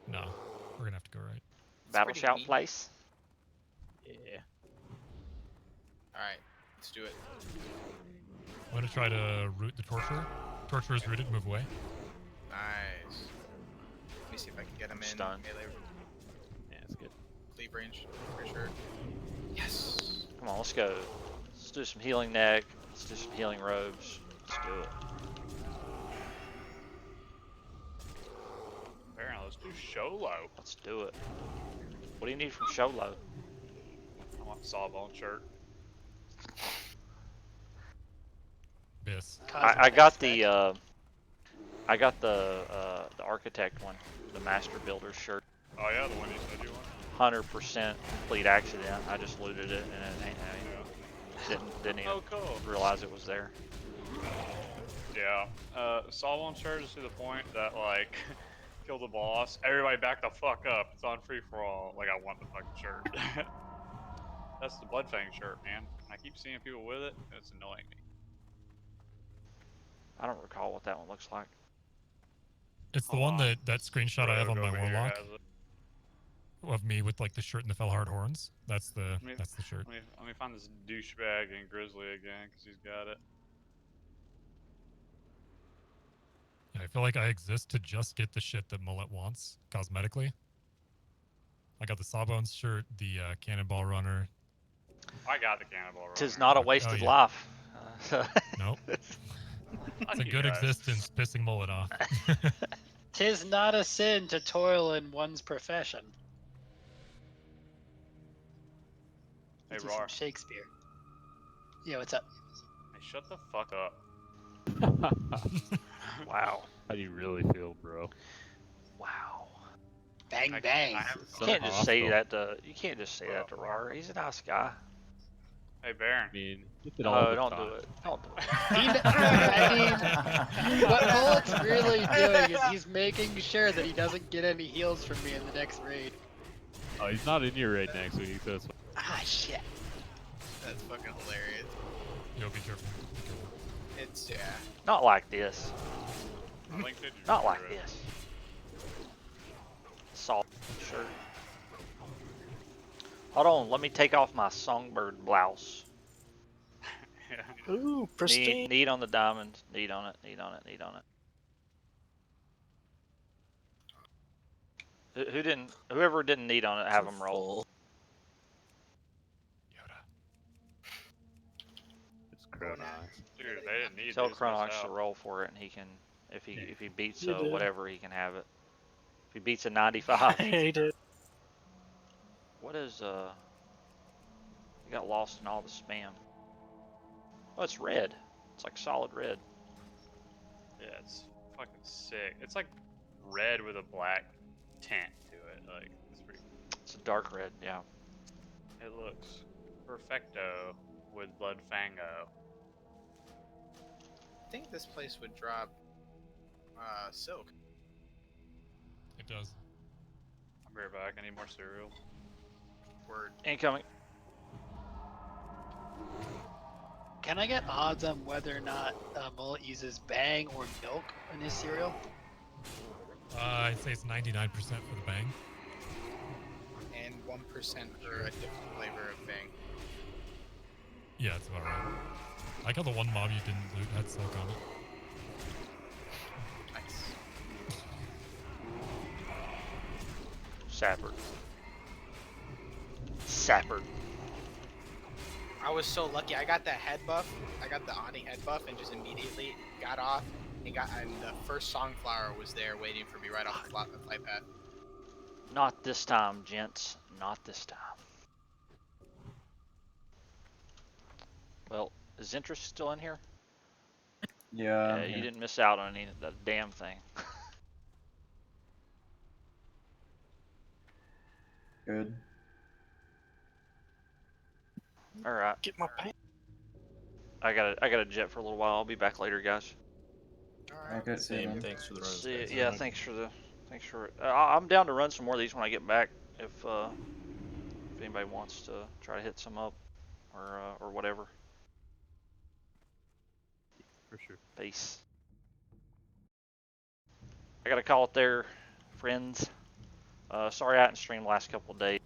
No, we're gonna have to go right. Battle pretty shout neat. place. Yeah. Alright, let's do it. I'm gonna try to root the torturer. Torturer is rooted, move away. Nice. Let me see if I can get him in Stun. melee Yeah, it's good. cleave range for sure. Yes. Come on, let's go. Let's do some healing neck. Let's do some healing robes. Let's do it. Apparently, let's do Sholo. Let's do it. What do you need from Sholo? I want Sawbone shirt. Biss. I got the the architect one, the master builder shirt. Oh yeah, the one you said you want. 100% complete accident. I just looted it and it ain't didn't even Oh, cool. realize it was there. Yeah. Sawbone shirt is to the point that like kill the boss. Everybody back the fuck up. It's on free for all. Like I want the fucking shirt. That's the Bloodfang shirt, man. I keep seeing people with it, and it's annoying me. I don't recall what that one looks like. It's the one that screenshot I have on my Rogue over here warlock has it. of me with like the shirt and the Felhard horns. That's the Let me- shirt. Let me find this douchebag in Grizzly again, because he's got it. Yeah, I feel like I exist to just get the shit that Mullet wants cosmetically. I got the Sawbones shirt, the Cannonball Runner. I got the cannonball runner. Tis not a wasted yeah. life. Nope. Fuck It's a you good guys. existence pissing Mullet off. Tis not a sin to toil in one's profession. Hey, Which is Rar. from Shakespeare. Yeah, what's up? Hey, shut the fuck up. Wow. How do you really feel, bro? Wow. Bang I bang. have- You can't just say Hostile. that to. You can't just say that to Rar. He's a nice guy. Hey, Baron. I mean, get it all No, the don't time. do it. Don't do it. I mean, what Bullet's really doing is he's making sure that he doesn't get any heals from me in the next raid. Oh, he's not in your raid next week, so it's Ah, shit. That's fucking hilarious. Yo, be careful. It's yeah. Not like this. I linked it. Not like this. Salt shirt. Hold on, let me take off my songbird blouse. Ooh, pristine. Need on the diamond. Need on it. Need on it. Need on it. Whoever didn't need on it, have them roll. Chronox. Dude, they didn't need Tell these to miss Chronox to out. roll for it, and he can, if he beats You did. whatever, he can have it. If he beats a 95, Yeah, he did. what is he got lost in all the spam. Oh, it's red. It's like solid red. Yeah, it's fucking sick. It's like red with a black tint to it. Like, it's pretty. It's a dark red, yeah. It looks perfecto with Blood Fango. I think this place would drop silk. It does. I'll be right back. I need more cereal. Word. Incoming. Can I get odds on whether or not Mullet uses bang or milk in his cereal? I'd say it's 99% for the bang. And 1% for a different flavor of bang. Yeah, that's about right. I like how the one mob you didn't loot had silk on it. Nice. Sapper. Sapper. I was so lucky. I got that head buff. I got the Ani head buff and just immediately got off and the first songflower was there waiting for me right off the flight path. Not this time, gents. Not this time. Well, is interest still in here? Yeah. Yeah, you didn't miss out on any that damn thing. Good. All right. Get my pants. I gotta jet for a little while. I'll be back later, guys. Okay. Same. Thanks for the runs, See, guys. yeah, thanks for. I'm down to run some more of these when I get back. If anybody wants to try to hit some up, or whatever. For sure. Peace. I gotta call it there, friends. Sorry I haven't streamed the last couple of days.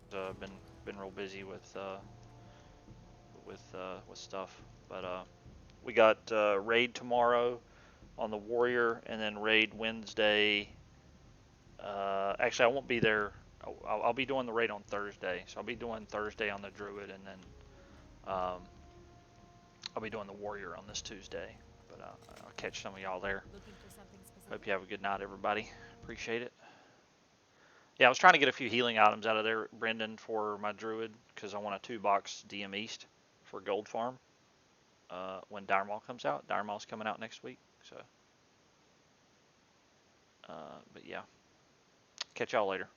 Been real busy with stuff. But we got raid tomorrow on the Warrior, and then raid Wednesday. Actually, I won't be there. I'll be doing the raid on Thursday. So I'll be doing Thursday on the Druid, and then I'll be doing the Warrior on this Tuesday. But I'll catch some of y'all there. Hope you have a good night, everybody. Appreciate it. Yeah, I was trying to get a few healing items out of there, Brendan, for my Druid, because I want a 2-box DM East for Gold Farm when Dire Maul comes out. Dire Maul's coming out next week, so. But yeah. Catch y'all later.